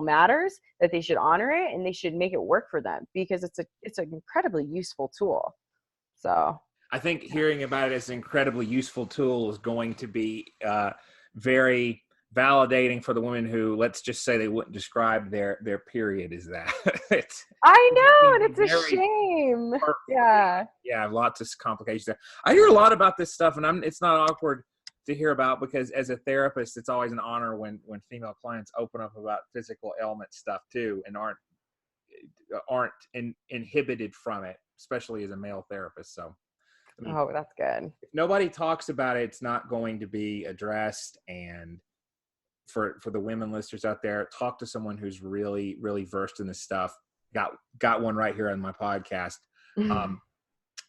matters, that they should honor it, and they should make it work for them, because it's an incredibly useful tool. So I think hearing about it as an incredibly useful tool is going to be very validating for the women who, let's just say, they wouldn't describe their period as that. I know, and it's a shame. Yeah. Yeah, lots of complications there. I hear a lot about this stuff, and it's not awkward to hear about, because as a therapist, it's always an honor when female clients open up about physical ailment stuff too, and aren't inhibited from it, especially as a male therapist. So, I mean, oh, that's good. If nobody talks about it, it's not going to be addressed. And for the women listeners out there, talk to someone who's really, really versed in this stuff. Got one right here on my podcast.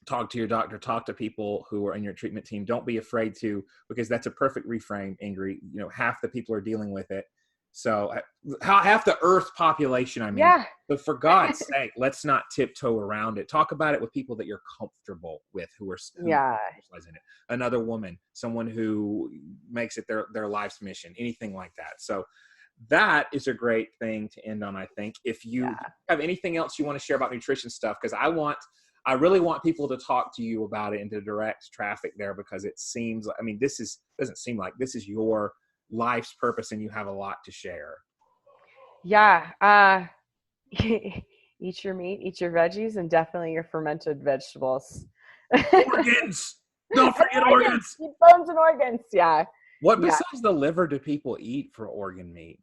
Talk to your doctor, talk to people who are in your treatment team. Don't be afraid to, because that's a perfect reframe, Ingri. Half the people are dealing with it. So half the Earth population, I mean. Yeah. But for God's sake, let's not tiptoe around it. Talk about it with people that you're comfortable with, who specialize in it. Another woman, someone who makes it their life's mission, anything like that. So that is a great thing to end on, I think. If you have anything else you want to share about nutrition stuff, because I really want people to talk to you about it and to direct traffic there, because it seems like, I mean, doesn't seem like this is your life's purpose, and you have a lot to share. Yeah. Eat your meat, eat your veggies, and definitely your fermented vegetables. Organs! Don't forget organs! Eat bones and organs. Yeah. What Yeah. besides the liver do people eat for organ meat?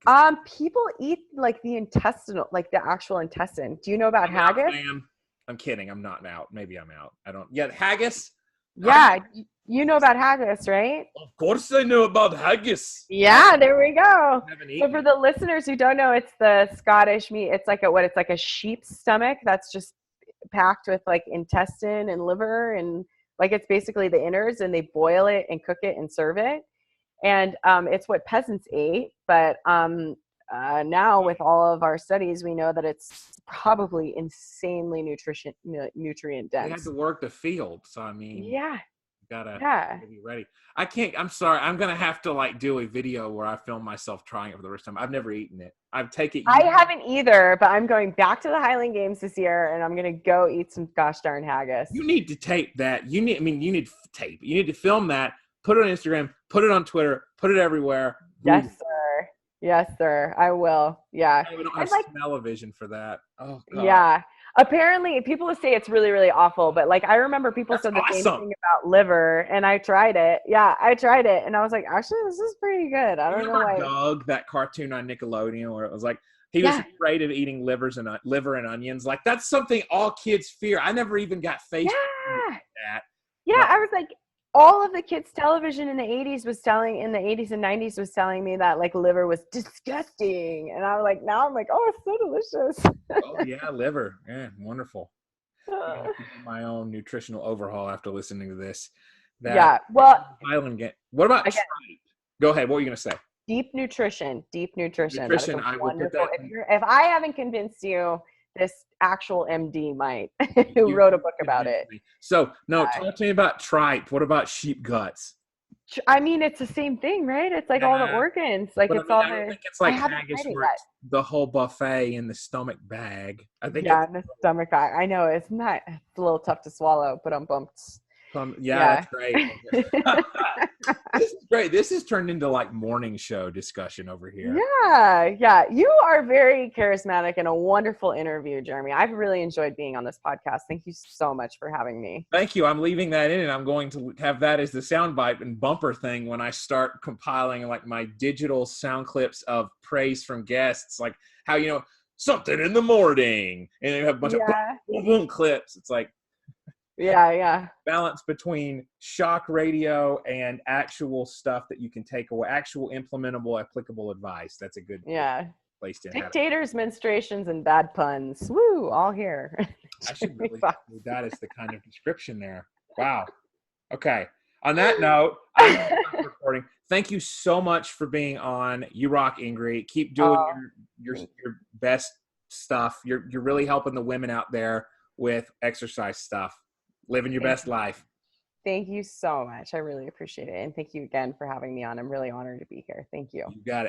People eat like the intestinal, like the actual intestine. Do you know about I'm out, haggis? fam. I'm kidding. I'm not out. Maybe I'm out. I don't. Yeah, haggis. Yeah, you know about haggis, right? Of course, I know about haggis. Yeah, there we go. I haven't So eaten for it. the listeners who don't know, it's the Scottish meat. It's like it's like a sheep's stomach that's just packed with like intestine and liver, and like it's basically the innards, and they boil it and cook it and serve it. And it's what peasants ate, but now with all of our studies, we know that it's probably insanely nutrient They had dense. to work the field, so I mean, Yeah, gotta yeah. be ready. I can't. I'm sorry. I'm gonna have to like do a video where I film myself trying it for the first time. I've never eaten it. I've taken. I haven't either, but I'm going back to the Highland Games this year, and I'm gonna go eat some gosh darn haggis. You need to tape that. You need. I mean, you need tape. You need to film that. Put it on Instagram. Put it on Twitter. Put it everywhere. Yes, Google. sir. Yes, sir. I will. Yeah. We don't And have like, smell-o-vision for that. Oh God. yeah. Apparently, people say it's really, really awful, but like I remember people That's said the same awesome. thing about liver, and I tried it. Yeah, I tried it, and I was like, actually, this is pretty good. I don't know Remember why. Doug, that cartoon on Nickelodeon, where it was like he was Yeah. afraid of eating liver and onions. Like that's something all kids fear. I never even got faced with Yeah. that. Yeah. But I was like, all of the kids' television in the 80s and 90s was telling me that like liver was disgusting. And I was like, now I'm like, oh, it's so delicious. oh yeah, liver. Yeah, wonderful. I'm gonna have to do my own nutritional overhaul after listening to this. Yeah. Well, Highland game. What about again, tripe? Go ahead. What were you gonna say? deep nutrition. Nutrition. That is a I will put wonderful. that. If I haven't convinced you, this actual MD might, who You wrote a book about convinced it. me. So no, talk to me about tripe. What about sheep guts? I mean, it's the same thing, right? It's like all the Yeah, organs. Like but I it's mean, all I don't the. think it's I like haven't haggis tried it where yet. it's the whole buffet in the stomach bag. I think Yeah, it's in the stomach. I know it's not. It's a little tough to swallow, but I'm bumped. yeah, Yeah. that's great. This is great. This has turned into like morning show discussion over here. Yeah, yeah. You are very charismatic and a wonderful interview, Jeremy. I've really enjoyed being on this podcast. Thank you so much for having me. Thank you. I'm leaving that in, and I'm going to have that as the soundbite and bumper thing when I start compiling like my digital sound clips of praise from guests, like how something in the morning, and you have a bunch of boom, boom clips. It's like Yeah. balance between shock radio and actual stuff that you can take away, actual implementable, applicable advice. That's a good place to have it. Dictators, menstruations, and bad puns. Woo, all here. I should really include that as the kind of description there. Wow. Okay. On that note, I'm recording. Thank you so much for being on. You rock, Ingri. Keep doing your best stuff. You're really helping the women out there with exercise stuff. Living your best life. Thank you so much. I really appreciate it. And thank you again for having me on. I'm really honored to be here. Thank you. You got it.